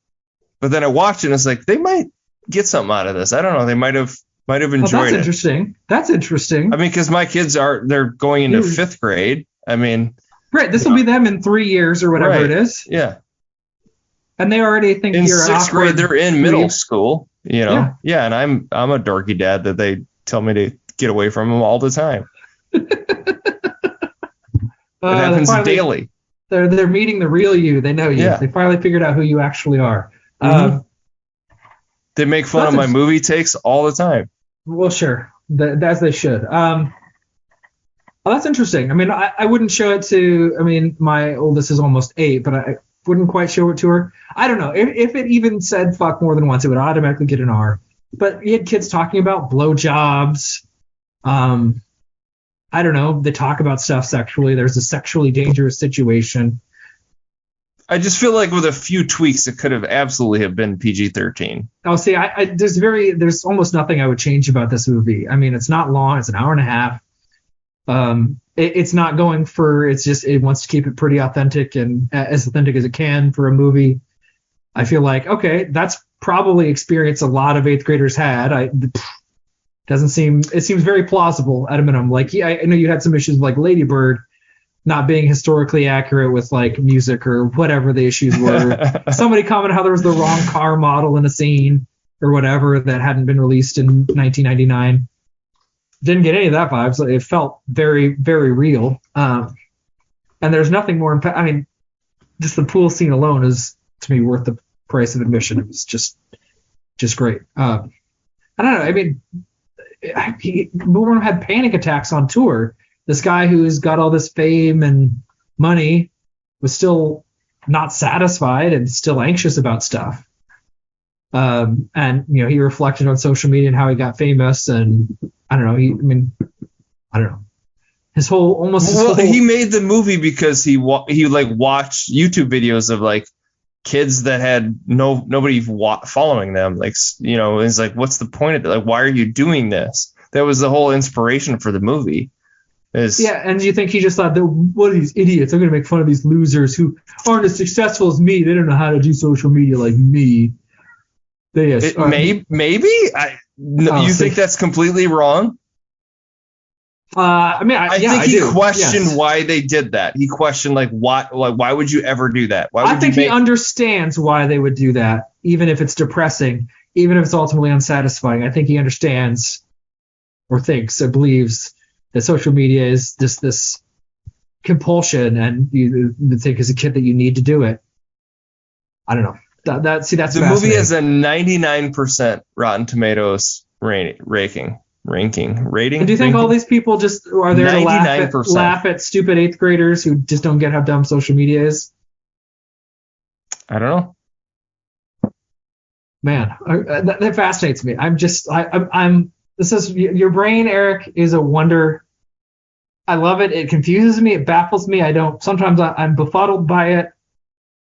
But then I watched it and it's like, they might get something out of this. I don't know. They might have enjoyed it. That's interesting. I mean, because my kids they're going into 5th grade. I mean, right. This will be them in 3 years or whatever it is. Yeah. And they already think in you're 6th grade. They're in middle school, you know. Yeah. And I'm a dorky dad that they tell me to get away from them all the time. It happens daily. They're meeting the real you. They know you. Yeah. They finally figured out who you actually are. Mm-hmm. They make fun of my movie takes all the time. Well, sure, as they should. Well, that's interesting. I mean, I wouldn't show it to. I mean, my oldest is almost 8, but I wouldn't quite show it to her. I don't know if it even said fuck more than once, it would automatically get an R. But you had kids talking about blowjobs. I don't know. They talk about stuff sexually. There's a sexually dangerous situation. I just feel like with a few tweaks, it could have absolutely have been PG-13. Oh, see, there's almost nothing I would change about this movie. I mean, it's not long. It's an hour and a half. It's not going for. It's just it wants to keep it pretty authentic and as authentic as it can for a movie. I feel like okay, that's probably experience a lot of 8th graders had. It seems very plausible at a minimum. Like I know you had some issues with like Lady Bird not being historically accurate with like music or whatever the issues were. Somebody commented how there was the wrong car model in a scene or whatever that hadn't been released in 1999. Didn't get any of that vibes. It felt very, very real. And there's nothing more. I mean, just the pool scene alone is to me worth the price of admission. It was just great. I don't know. I mean, Boomerang had panic attacks on tour. This guy who's got all this fame and money was still not satisfied and still anxious about stuff. And he reflected on social media and how he got famous. And I don't know. I don't know. He made the movie because he watched YouTube videos of like kids that had nobody following them. Like, it's like, what's the point of it? Like, why are you doing this? That was the whole inspiration for the movie. And you think he just thought, what are these idiots? I'm going to make fun of these losers who aren't as successful as me. They don't know how to do social media like me. Maybe? You think that's completely wrong? I think he questioned why they did that. He questioned why would you ever do that? I think he understands why they would do that, even if it's depressing, even if it's ultimately unsatisfying. I think he understands or thinks or believes that social media is just this compulsion, and you think as a kid that you need to do it. I don't know. That's the movie has a 99% Rotten Tomatoes rating. And do you think all these people just are there to laugh at stupid 8th graders who just don't get how dumb social media is? I don't know. Man, that fascinates me. Your brain, Eric, is a wonder. I love it. It confuses me. It baffles me. Sometimes I'm befuddled by it.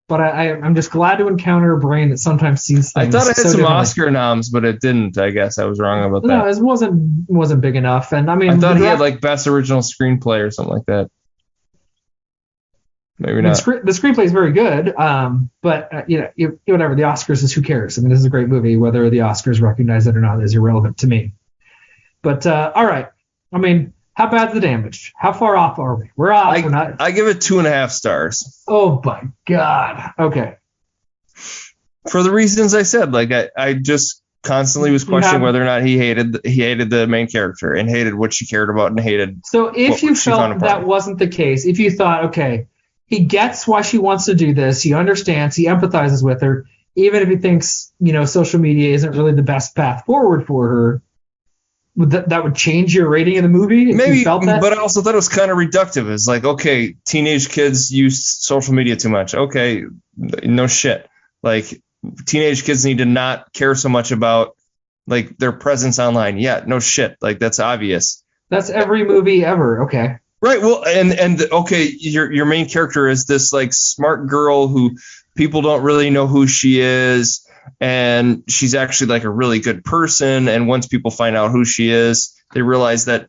But I'm just glad to encounter a brain that sometimes sees things. I thought it had some Oscar noms, but it didn't. I guess I was wrong about that. No, it wasn't big enough. And I thought he had like best original screenplay or something like that. Maybe not. The screenplay is very good, but whatever. The Oscars is who cares? I mean, this is a great movie. Whether the Oscars recognize it or not is irrelevant to me. But all right. I mean, how bad's the damage? How far off are we? We're off. We're not. I give it 2.5 stars. Oh my God. Okay. For the reasons I said, like I just constantly was questioning whether or not he hated the main character and hated what she cared about and hated. So if you felt that wasn't the case, if you thought, okay, he gets why she wants to do this, he understands, he empathizes with her, even if he thinks, social media isn't really the best path forward for her, that would change your rating of the movie? Maybe, but I also thought it was kind of reductive. It's like, okay, teenage kids use social media too much. Okay, no shit. Like, teenage kids need to not care so much about like their presence online. Yeah, no shit. Like, that's obvious. That's every movie ever. Okay. Right. Well, and okay, your main character is this like smart girl who people don't really know who she is, and she's actually like a really good person. And once people find out who she is, they realize that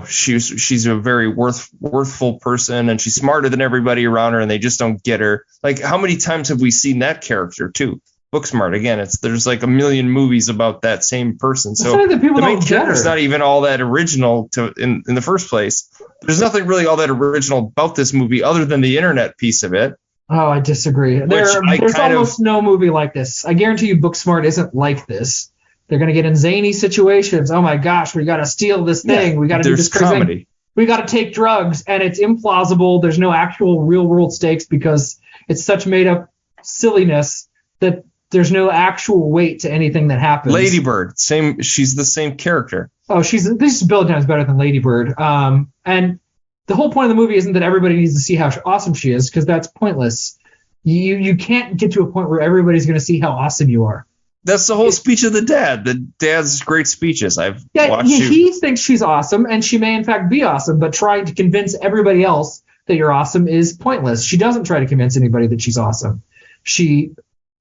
she's a very worthful person, and she's smarter than everybody around her, and they just don't get her. Like, how many times have we seen that character too? Booksmart again. There's like a million movies about that same person. So the main character's not even all that original in the first place. There's nothing really all that original about this movie other than the internet piece of it. Oh, I disagree. There's almost no movie like this. I guarantee you Booksmart isn't like this. They're going to get in zany situations. Oh my gosh, we got to steal this thing. Yeah, we got to do this crazy comedy. Thing. We got to take drugs, and it's implausible. There's no actual real world stakes because it's such made up silliness that there's no actual weight to anything that happens. Lady Bird, same. She's the same character. Oh, this is a billion times better than Lady Bird. And the whole point of the movie isn't that everybody needs to see how awesome she is, because that's pointless. You can't get to a point where everybody's going to see how awesome you are. That's the whole speech of the dad. The dad's great speeches. I've watched. He thinks she's awesome, and she may in fact be awesome, but trying to convince everybody else that you're awesome is pointless. She doesn't try to convince anybody that she's awesome. She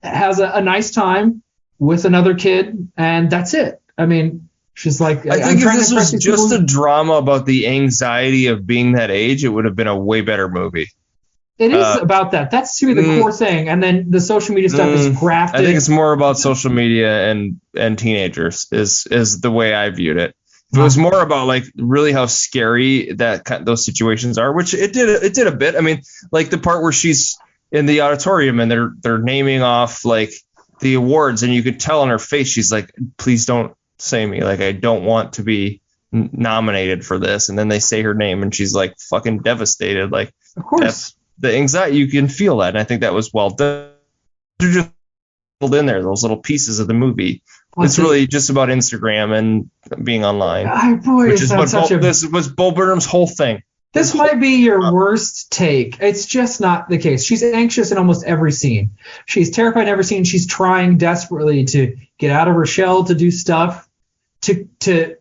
has a nice time with another kid, and that's it. I mean, she's like, I think if this was just a drama about the anxiety of being that age, it would have been a way better movie. It is about that. That's to me the core thing. And then the social media stuff is grafted. I think it's more about social media and teenagers is the way I viewed it. If it was more about like really how scary those situations are, which it did a bit. I mean, like the part where she's in the auditorium and they're naming off like the awards, and you could tell on her face she's like, please don't say me. Like, I don't want to be nominated for this. And then they say her name and she's like fucking devastated. Like, of course. The anxiety, you can feel that, and I think that was well done. They're just pulled in there, those little pieces of the movie. It's really just about Instagram and being online, which is what this was Bo Burnham's whole thing. This might be your worst take. It's just not the case. She's anxious in almost every scene. She's terrified in every scene. She's trying desperately to get out of her shell, to do stuff, to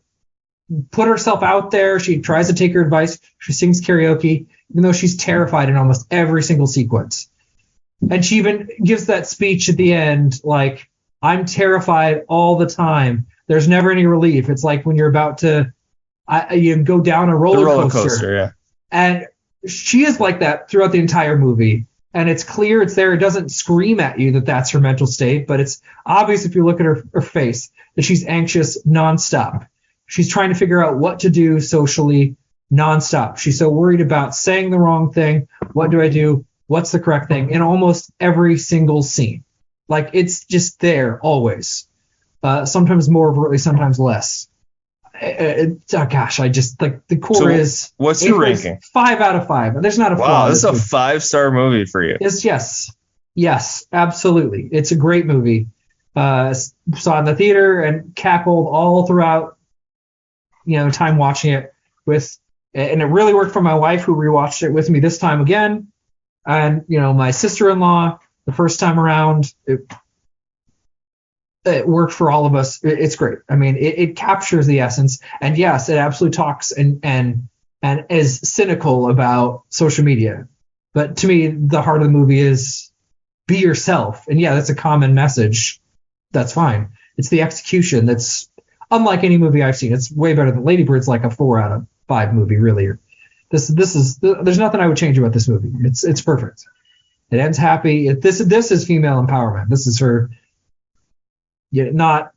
put herself out there. She tries to take her advice. She sings karaoke, even though she's terrified in almost every single sequence. And she even gives that speech at the end, like, I'm terrified all the time. There's never any relief. It's like when you're about to go down a roller coaster. Yeah. And she is like that throughout the entire movie. And it's clear it's there. It doesn't scream at you that that's her mental state, but it's obvious if you look at her face that she's anxious nonstop. She's trying to figure out what to do socially nonstop. She's so worried about saying the wrong thing. What do I do? What's the correct thing? In almost every single scene. Like, it's just there always. Sometimes more overtly, sometimes less. Gosh, I just, like, the core is... What's your ranking? 5 out of 5. There's not a flaw. Wow, this is a 5-star movie for you. Yes, absolutely. It's a great movie. Saw it in the theater and cackled all throughout, time watching it and it really worked for my wife, who rewatched it with me this time again. And, my sister-in-law, the first time around, it worked for all of us. It's great. I mean, it captures the essence. And yes, it absolutely talks and is cynical about social media. But to me, the heart of the movie is be yourself. And yeah, that's a common message. That's fine. It's the execution that's unlike any movie I've seen. It's way better than Lady Bird's like a 4 out of 5 movie, really. This is there's nothing I would change about this movie. It's perfect. It ends happy. This is female empowerment. This is her not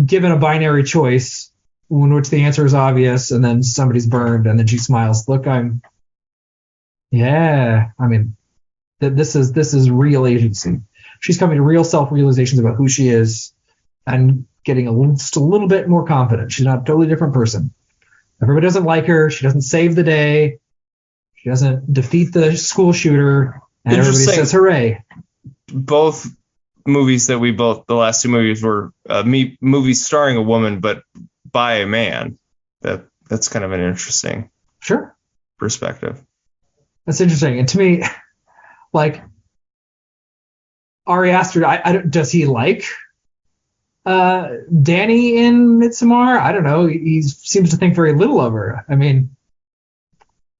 given a binary choice in which the answer is obvious and then somebody's burned and then she smiles. Look, I mean, this is real agency. She's coming to real self-realizations about who she is and getting just a little bit more confident. She's not a totally different person. Everybody doesn't like her. She doesn't save the day. She doesn't defeat the school shooter. And everybody says hooray. Both movies that the last two movies were movies starring a woman, but by a man. That's kind of an interesting perspective. That's interesting. And to me, like, Ari Aster, does he like Danny in Midsommar? I don't know. He seems to think very little of her. I mean,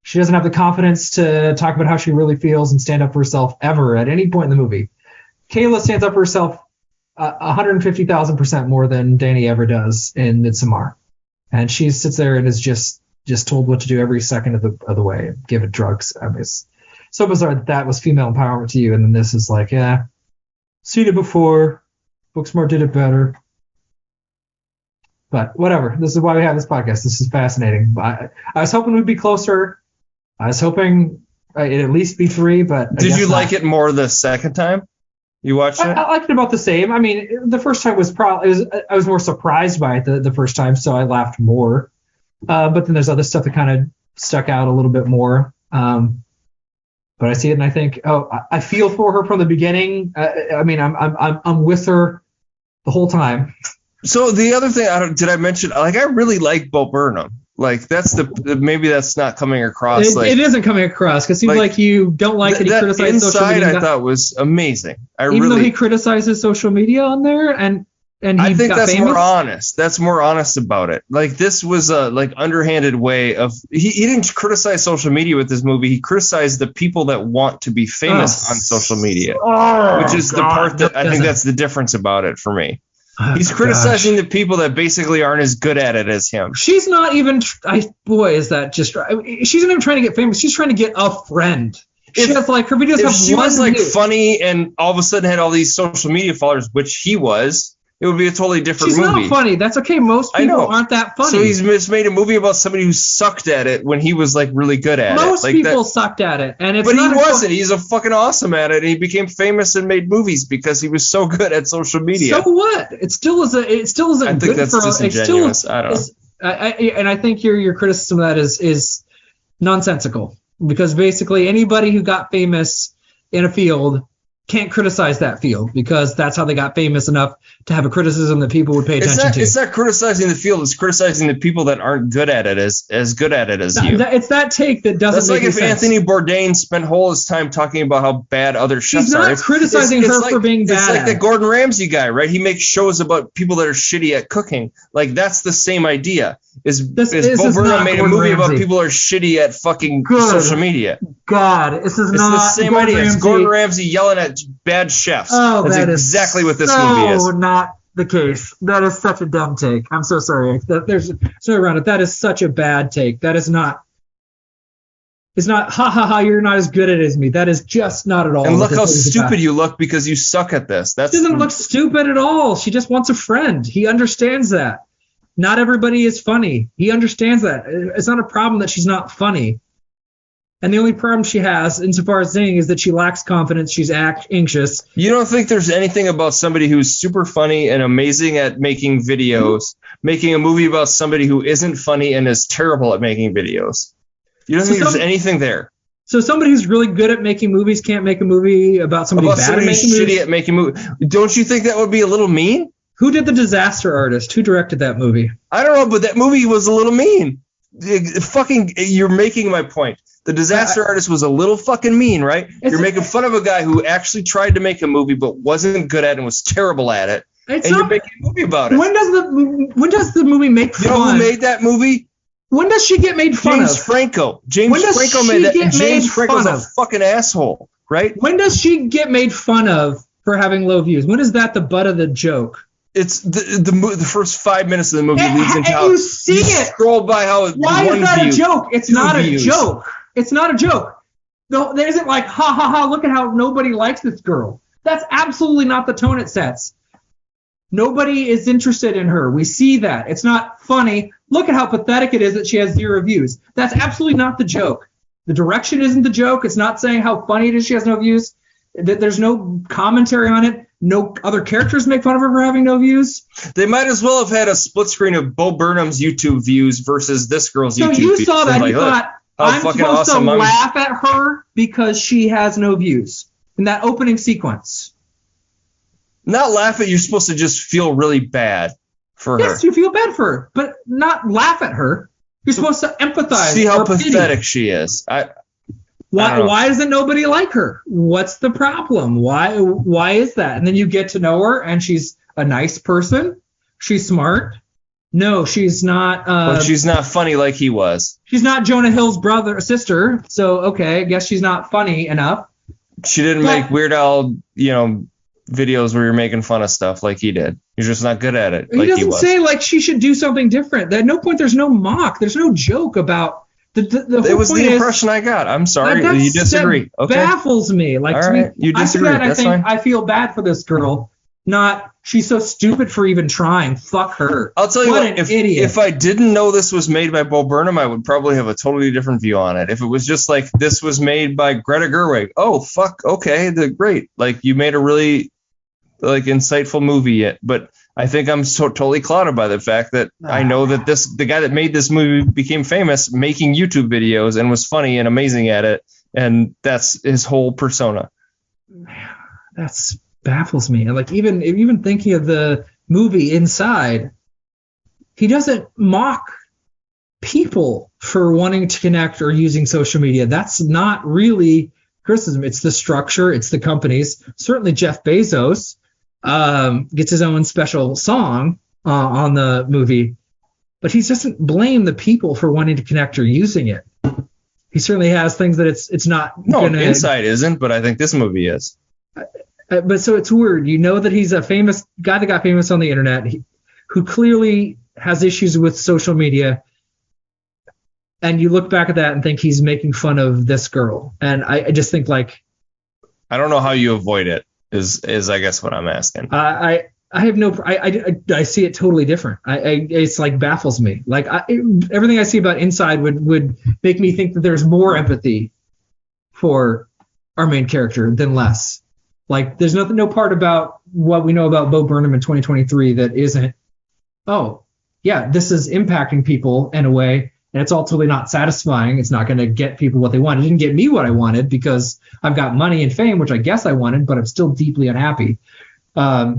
she doesn't have the confidence to talk about how she really feels and stand up for herself ever at any point in the movie. Kayla stands up for herself 150,000% more than Danny ever does in Midsommar. And she sits there and is just told what to do every second of the way, given drugs. I mean, it's so bizarre that was female empowerment to you, and then this is like, yeah, seen it before. Booksmart did it better. But whatever. This is why we have this podcast. This is fascinating. I was hoping we'd be closer. I was hoping it'd at least be 3, but did you like it more the second time you watched it? I liked it about the same. I mean, the first time was I was more surprised by it the first time, so I laughed more. But then there's other stuff that kind of stuck out a little bit more. But I see it and I think, I feel for her from the beginning. I mean, I'm with her the whole time. So the other thing, did I mention? Like, I really like Bo Burnham. Like, that's maybe that's not coming across. It isn't coming across because it seems like you don't like that he criticized social media. I thought was amazing. Even though he criticizes social media on there, and I think that's famous? more honest. That's more honest about it. Like, this was a underhanded way of he didn't criticize social media with this movie. He criticized the people that want to be famous on social media, which is the part that I think that's the difference about it for me. He's criticizing the people that basically aren't as good at it as him. She's not even. Is that just? She's not even trying to get famous. She's trying to get a friend. She has like her videos. If have she one was like view. funny and all of a sudden had all these social media followers, which he was, it would be a totally different She's movie. not funny. That's okay. Most people aren't that funny. So he's just made a movie about somebody who sucked at it when he was like really good at it. Most people sucked at it, and it's but not he wasn't. He's a fucking awesome at it. And he became famous and made movies because he was so good at social media. So what? It still isn't. I think that's disingenuous. I don't know. And I think your criticism of that is nonsensical because basically anybody who got famous in a field can't criticize that field because that's how they got famous enough to have a criticism that people would pay attention to. It's not criticizing the field. It's criticizing the people that aren't good at it as good at it as you. It's that take that doesn't That's make like if sense. Anthony Bourdain spent all his time talking about how bad other chefs are. He's not criticizing her for being bad. It's like the Gordon Ramsay guy, right? He makes shows about people that are shitty at cooking. Like, that's the same idea. Bo Burnham made a movie about people who are shitty at fucking social media. God, this is not the same Gordon idea. Ramsay. It's Gordon Ramsay yelling at bad chefs. Oh, that's that exactly is what this so movie is. Not the case. That is such a dumb take. I'm so sorry. There's no around it. That is such a bad take. That is not. It's not ha ha ha. You're not as good at it as me. That is just not at all. And look how stupid you look because you suck at this. She doesn't look stupid at all. She just wants a friend. He understands that. Not everybody is funny. He understands that. It's not a problem that she's not funny. And the only problem she has, insofar as saying, is that she lacks confidence. She's anxious. You don't think there's anything about somebody who's super funny and amazing at making videos, making a movie about somebody who isn't funny and is terrible at making videos? You don't think there's anything there? So somebody who's really good at making movies can't make a movie about somebody bad at making who's movies? shitty at making movies? Don't you think that would be a little mean? Who did The Disaster Artist? Who directed that movie? I don't know, but that movie was a little mean. You're making my point. The Disaster Artist was a little fucking mean, right? You're making fun of a guy who actually tried to make a movie but wasn't good at it and was terrible at it. You're making a movie about it. When does the movie make fun? You know who made that movie? When does she get made fun of? James Franco. James Franco made that. And James Franco's a fucking asshole, right? When does she get made fun of for having low views? When is that the butt of the joke? It's the first 5 minutes of the movie leads into how you see it. Scroll by how why one is that view, a joke? It's not views. a joke. It's not a joke. No, there isn't like ha ha ha. Look at how nobody likes this girl. That's absolutely not the tone it sets. Nobody is interested in her. We see that. It's not funny. Look at how pathetic it is that she has 0 views. That's absolutely not the joke. The direction isn't the joke. It's not saying how funny it is she has no views. There's no commentary on it. No other characters make fun of her for having no views. They might as well have had a split screen of Bo Burnham's YouTube views versus this girl's YouTube views. So you saw that. You thought, I'm supposed to laugh at her because she has no views in that opening sequence. Not laugh at, you're supposed to just feel really bad for her. Yes, you feel bad for her, but not laugh at her. You're supposed to empathize. See how pathetic she is. Why doesn't nobody like her? What's the problem? Why is that? And then you get to know her, and she's a nice person. She's smart. No, she's not. But she's not funny like he was. She's not Jonah Hill's brother or sister. So okay, I guess she's not funny enough. She didn't make Weird Al, videos where you're making fun of stuff like he did. You're just not good at it. He doesn't say like she should do something different. At no point there's no mock. There's no joke about the whole it was point the impression I got. I'm sorry. You disagree. That baffles me. Like, all to right. me, You disagree. That's fine. I feel bad for this girl. Not she's so stupid for even trying. Fuck her. I'll tell you what, idiot. If I didn't know this was made by Bo Burnham, I would probably have a totally different view on it. If it was just like this was made by Greta Gerwig, oh fuck, okay, great. Like you made a really insightful movie yet, but I think I'm totally clouded by the fact that I know that the guy that made this movie became famous making YouTube videos and was funny and amazing at it, and that's his whole persona. That's baffles me. And like even thinking of the movie Inside, he doesn't mock people for wanting to connect or using social media. That's not really criticism. It's the structure. It's the companies. Certainly Jeff Bezos gets his own special song on the movie, but he doesn't blame the people for wanting to connect or using it. He certainly has things that it's not. No, Inside isn't, but I think this movie is. But so it's weird. You know that he's a famous guy that got famous on the internet, who clearly has issues with social media, and you look back at that and think he's making fun of this girl. And I just think like, I don't know how you avoid it. Is I guess what I'm asking. I have no. I see it totally different. It's like baffles me. Like everything I see about Inside would make me think that there's more empathy for our main character than less. Like there's no part about what we know about Bo Burnham in 2023 that isn't. Oh, yeah, this is impacting people in a way, and it's ultimately not satisfying. It's not going to get people what they want. It didn't get me what I wanted because I've got money and fame, which I guess I wanted, but I'm still deeply unhappy.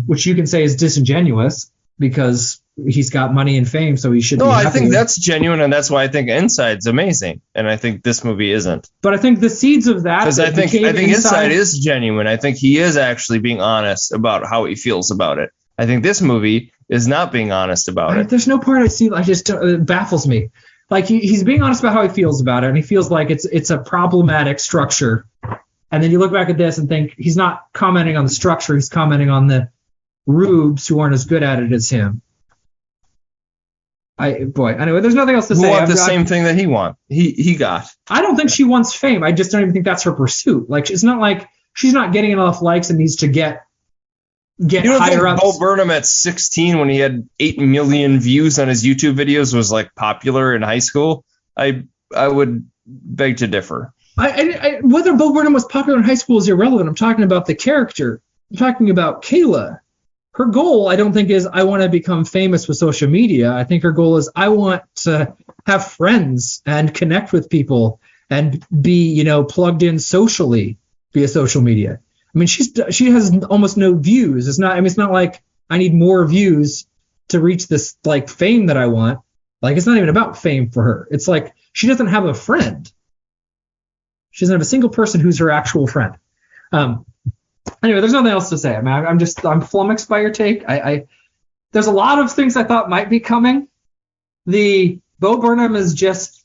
Which you can say is disingenuous because he's got money and fame, so he should. No, I think that's genuine, and that's why I think Inside's amazing, and I think this movie isn't. But I think the seeds of that. Because I think Inside is genuine. I think he is actually being honest about how he feels about it. I think this movie is not being honest about it. There's no part I see. It baffles me. Like he's being honest about how he feels about it, and he feels like it's a problematic structure. And then you look back at this and think he's not commenting on the structure; he's commenting on the rubes who aren't as good at it as him. Anyway, there's nothing else to say. Who want the same thing that he want? He got. I don't think she wants fame. I just don't even think that's her pursuit. Like it's not like she's not getting enough likes and needs to get you don't higher think up. Bo Burnham at 16, when he had 8 million views on his YouTube videos, was like popular in high school? I would beg to differ. Whether Bo Burnham was popular in high school is irrelevant. I'm talking about the character. I'm talking about Kayla. Her goal, I don't think, is I want to become famous with social media. I think her goal is I want to have friends and connect with people and be, plugged in socially via social media. I mean, she has almost no views. It's not like I need more views to reach this like fame that I want. Like it's not even about fame for her. It's like she doesn't have a friend. She doesn't have a single person who's her actual friend. Anyway, there's nothing else to say. I mean, I'm flummoxed by your take. There's a lot of things I thought might be coming. The Bo Burnham is just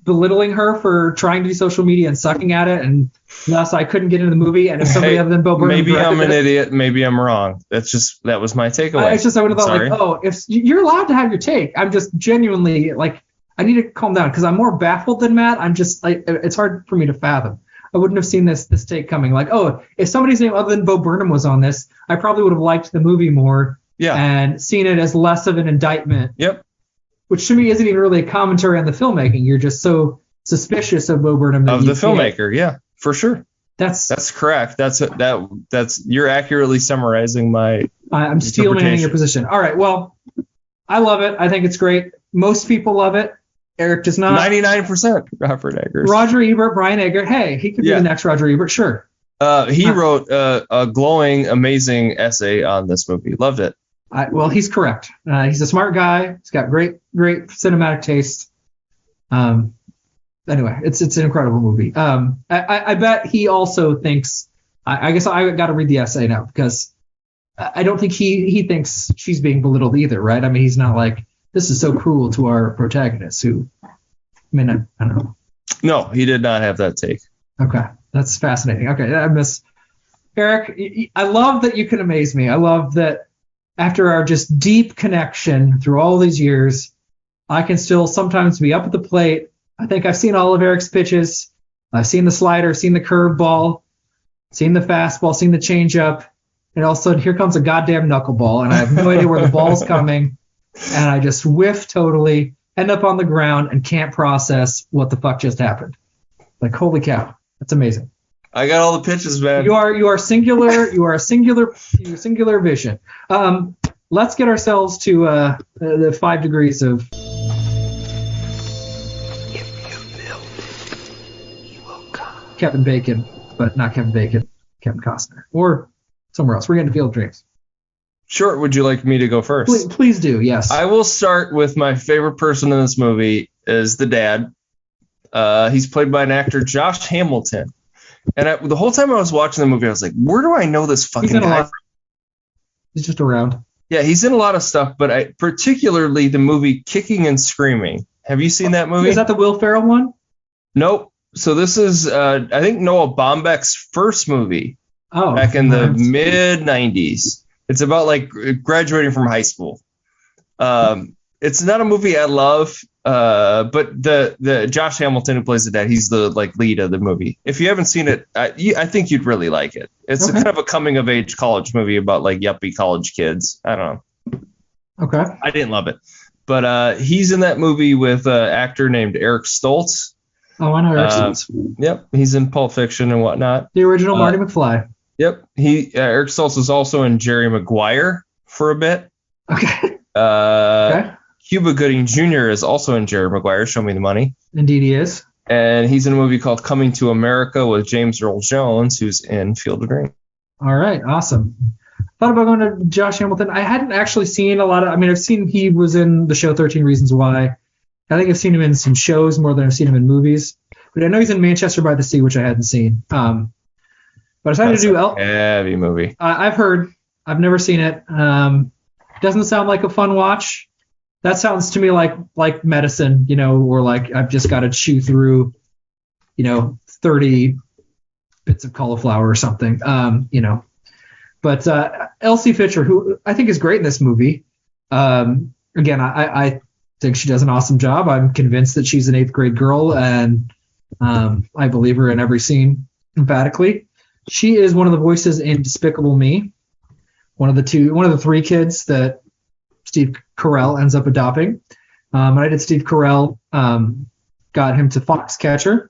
belittling her for trying to do social media and sucking at it, and thus I couldn't get into the movie. And if somebody other than Bo Burnham, maybe I'm an directed it- idiot, maybe I'm wrong. That was my takeaway. It's just I would have thought Sorry. like, oh, if you're allowed to have your take, I'm just genuinely like, I need to calm down because I'm more baffled than Matt. I'm just like, it's hard for me to fathom. I wouldn't have seen this take coming. Like, oh, if somebody's name other than Bo Burnham was on this, I probably would have liked the movie more. Yeah. And seen it as less of an indictment. Yep. Which to me isn't even really a commentary on the filmmaking. You're just so suspicious of Bo Burnham Of the filmmaker, yeah, for sure. That's correct. That's you're accurately summarizing my. I'm steelmanning your position. All right. Well, I love it. I think it's great. Most people love it. Eric does not. 99% Robert Eggers. Roger Ebert, Brian Eggers. Hey, he could be the next Roger Ebert. Sure. He wrote a glowing, amazing essay on this movie. Loved it. Well, he's correct. He's a smart guy. He's got great cinematic taste. Anyway, it's an incredible movie. I bet he also thinks. I guess I got to read the essay now because I don't think he thinks she's being belittled either, right? I mean, he's not like, this is so cruel to our protagonist. Who, I mean, I don't know. No, he did not have that take. Okay, that's fascinating. Okay, I miss Eric. I love that you can amaze me. I love that after our just deep connection through all these years, I can still sometimes be up at the plate. I think I've seen all of Eric's pitches. I've seen the slider, seen the curveball, seen the fastball, seen the changeup, and all of a sudden here comes a goddamn knuckleball, and I have no idea where the ball's coming, and I just whiff totally, end up on the ground, and can't process what the fuck just happened. Like, holy cow, that's amazing. I got all the pitches, man. You are singular. You are a singular vision. Let's get ourselves to the 5 degrees of. Kevin Bacon, but not Kevin Bacon, Kevin Costner, or somewhere else. We're getting to Field of Dreams. Sure. Would you like me to go first? Please do. Yes. I will start with my favorite person in this movie is the dad. He's played by an actor, Josh Hamilton. And the whole time I was watching the movie, I was like, where do I know this fucking guy from? He's just around. Yeah, he's in a lot of stuff, but particularly the movie Kicking and Screaming. Have you seen that movie? Is that the Will Ferrell one? Nope. So this is, I think, Noah Baumbach's first movie back in the mid-'90s. It's about, like, graduating from high school. It's not a movie I love, but the Josh Hamilton who plays the dad, he's the lead of the movie. If you haven't seen it, I think you'd really like it. It's kind of a coming-of-age college movie about, like, yuppie college kids. I don't know. Okay. I didn't love it. But he's in that movie with an actor named Eric Stoltz. Oh, I know Eric Stoltz. Yep, he's in Pulp Fiction and whatnot. The original Marty McFly. Yep, Eric Stoltz was also in Jerry Maguire for a bit. Okay. Cuba Gooding Jr. is also in Jerry Maguire, Show Me the Money. Indeed he is. And he's in a movie called Coming to America with James Earl Jones, who's in Field of Dreams. All right, awesome. Thought about going to Josh Hamilton. I hadn't actually seen a lot of. I mean, I've seen he was in the show 13 Reasons Why. I think I've seen him in some shows more than I've seen him in movies. But I know he's in Manchester by the Sea, which I hadn't seen. But I decided to do heavy movie. I've heard. I've never seen it. Doesn't sound like a fun watch. That sounds to me like medicine, or like I've just got to chew through, 30 bits of cauliflower or something, But Elsie Fisher, who I think is great in this movie, again, I think she does an awesome job. I'm convinced that she's an 8th grade girl, and I believe her in every scene emphatically. She is one of the voices in Despicable Me, one of the 3 kids that Steve Carell ends up adopting. And I did Steve Carell, got him to Foxcatcher,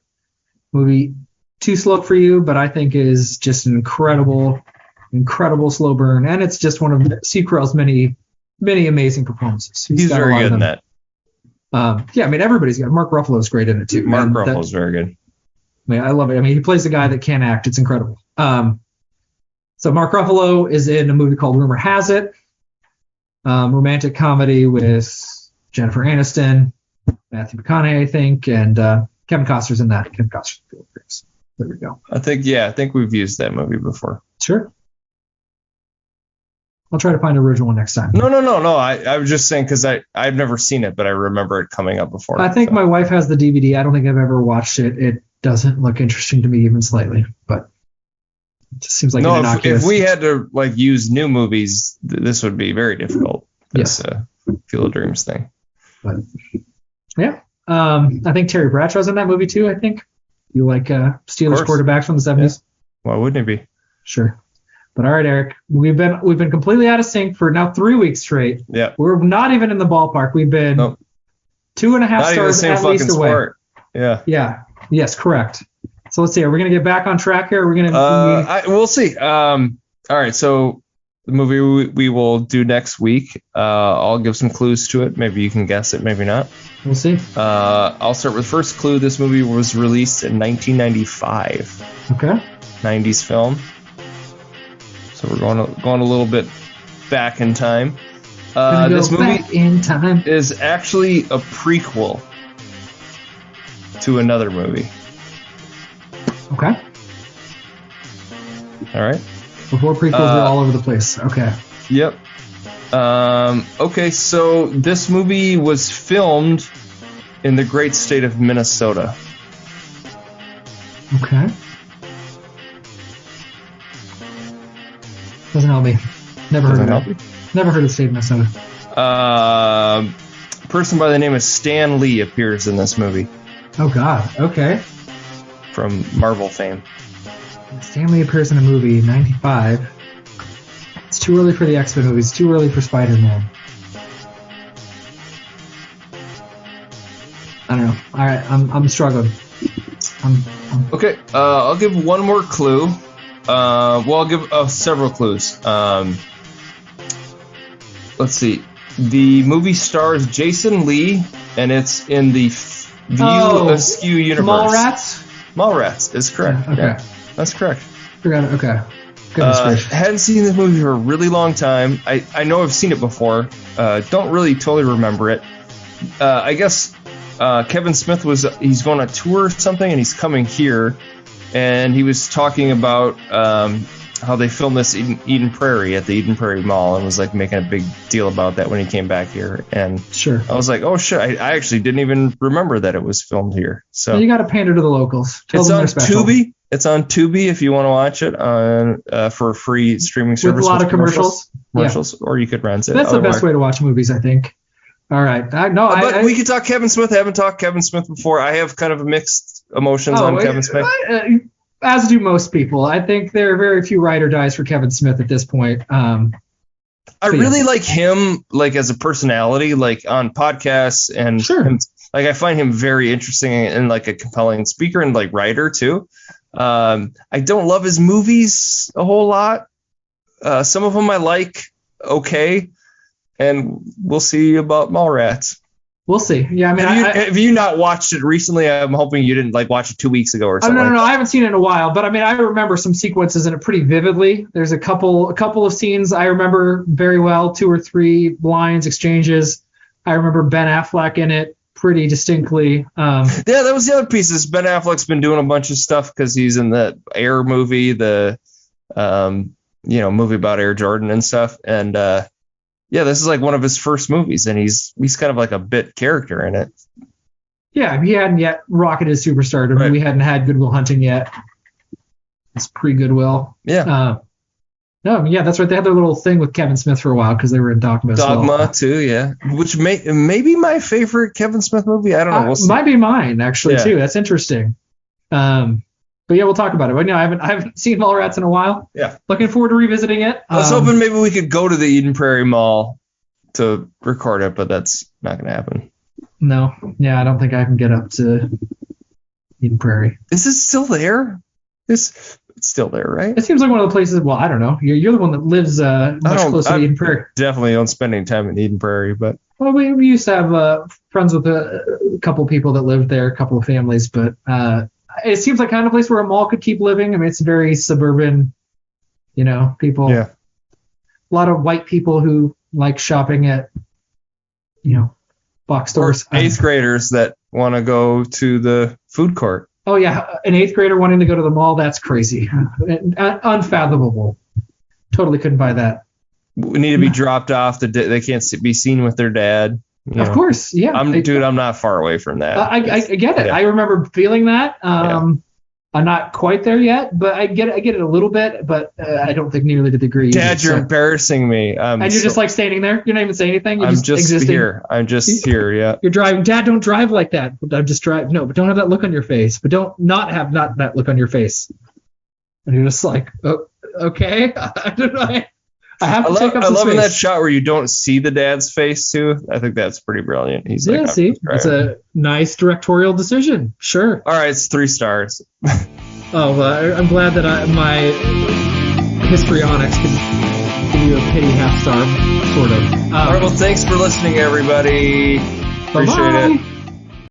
movie too slow for you, but I think is just an incredible slow burn, and it's just one of Steve Carell's many amazing performances. He's very good in that. Yeah, I mean everybody's got. Mark Ruffalo's great in it too. Mark Ruffalo's very good. I mean, I love it. I mean, he plays a guy that can't act. It's incredible. So Mark Ruffalo is in a movie called Rumor Has It, romantic comedy with Jennifer Aniston, Matthew McConaughey, I think, and Kevin Costner's in that. Kevin Costner's Field of Dreams. There we go. I think we've used that movie before. Sure. I'll try to find an original one next time. No. I was just saying because I've never seen it, but I remember it coming up before. I think my wife has the DVD. I don't think I've ever watched it. It doesn't look interesting to me even slightly, but it just seems like an innocuous. If we had to like use new movies, this would be very difficult. This Field of Dreams thing. But yeah, I think Terry Bradshaw's in that movie too. I think you like Steelers quarterbacks from the 70s. Yeah. Why wouldn't he be? Sure. But all right, Eric, we've been completely out of sync for now 3 weeks straight. Yeah. We're not even in the ballpark. We've been 2.5 stars at least away. Sport. Yeah. Yeah. Yes, correct. So let's see. Are we going to get back on track here? We're going to. We'll see. All right. So the movie we will do next week. I'll give some clues to it. Maybe you can guess it. Maybe not. We'll see. I'll start with the first clue. This movie was released in 1995. Okay. 90s film. So we're going a little bit back in time. This movie is actually a prequel to another movie. Okay. All right. Before prequels were all over the place. Okay. Yep. Okay, so this movie was filmed in the great state of Minnesota. Okay. Doesn't help me. Never heard of it. Never heard of the state of Minnesota. A person by the name of Stan Lee appears in this movie. Oh, God. Okay. From Marvel fame. Stan Lee appears in a movie in 95. It's too early for the X-Men movies. It's too early for Spider-Man. I don't know. All right, I'm struggling. Okay, I'll give one more clue. I'll give several clues. Let's see. The movie stars Jason Lee, and it's in the View Askew universe. Mallrats? Mallrats is correct. Yeah, okay. Yeah, that's correct. Forgot it. Okay. Goodness gracious. Hadn't seen this movie for a really long time. I know I've seen it before. Don't really totally remember it. I guess Kevin Smith he's going on a tour or something, and he's coming here. And he was talking about how they filmed this in Eden Prairie at the Eden Prairie Mall, and was like making a big deal about that when he came back here. And sure, I was like, oh shit, I actually didn't even remember that it was filmed here. So you got to pander to the locals. It's on Tubi. It's on Tubi if you want to watch it on for a free streaming service with a lot of commercials. Or you could rent it. That's the best way to watch movies, I think. All right, but we could talk Kevin Smith. I haven't talked Kevin Smith before. I have kind of mixed emotions on Kevin Smith. As do most people. I think there are very few ride or dies for Kevin Smith at this point. I really like him, like as a personality, like on podcasts and sure. Like I find him very interesting and like a compelling speaker and like writer too. I don't love his movies a whole lot. Some of them I like, okay, and we'll see about Mallrats. We'll see. Yeah, I mean, have you not watched it recently? I'm hoping you didn't like watch it 2 weeks ago or something. No, I haven't seen it in a while. But I mean, I remember some sequences in it pretty vividly. There's a couple of scenes I remember very well, 2 or 3 lines, exchanges. I remember Ben Affleck in it pretty distinctly. Yeah, that was the other piece. Is Ben Affleck's been doing a bunch of stuff because he's in the Air movie, the movie about Air Jordan and stuff, and yeah, this is like one of his first movies, and he's kind of like a bit character in it. Yeah, he hadn't yet rocketed his superstardom. Right. We hadn't had Good Will Hunting yet. It's pre-Goodwill. Yeah. Yeah, that's right. They had their little thing with Kevin Smith for a while because they were in Dogma as well. Dogma too, yeah. Which may be my favorite Kevin Smith movie. I don't know. We'll see. Might be mine actually too. That's interesting. But yeah, we'll talk about it. But no, I haven't seen Mallrats in a while. Yeah. Looking forward to revisiting it. I was hoping maybe we could go to the Eden Prairie Mall to record it, but that's not going to happen. No. Yeah, I don't think I can get up to Eden Prairie. Is it still there? It's still there, right? It seems like one of the places. Well, I don't know. You're the one that lives much closer to Eden Prairie. Definitely on spending time in Eden Prairie, but. Well, we used to have friends with a couple of people that lived there, a couple of families, but it seems like kind of a place where a mall could keep living. I mean, it's very suburban, people. Yeah. A lot of white people who like shopping at, box stores. Or 8th graders that want to go to the food court. Oh, yeah. An 8th grader wanting to go to the mall. That's crazy. Unfathomable. Totally couldn't buy that. need to be dropped off. They can't be seen with their dad. Of course, yeah. I'm not far away from that. I get it. Yeah. I remember feeling that. I'm not quite there yet, but I get it a little bit, but I don't think nearly to the degree. Dad, you're embarrassing me. And you're just like standing there. You're not even saying anything. You're just existing. Here. I'm just here. Yeah. You're driving. Dad, don't drive like that. I'm just driving. No, but don't have that look on your face. But don't not have that look on your face. And you're just like, oh, okay. I don't know. I love in that shot where you don't see the dad's face too. I think that's pretty brilliant. He's it's a nice directorial decision. Sure. All right, it's 3 stars. I'm glad that my histrionics can give you a pity half star, sort of. All right, well, thanks for listening, everybody. Appreciate it.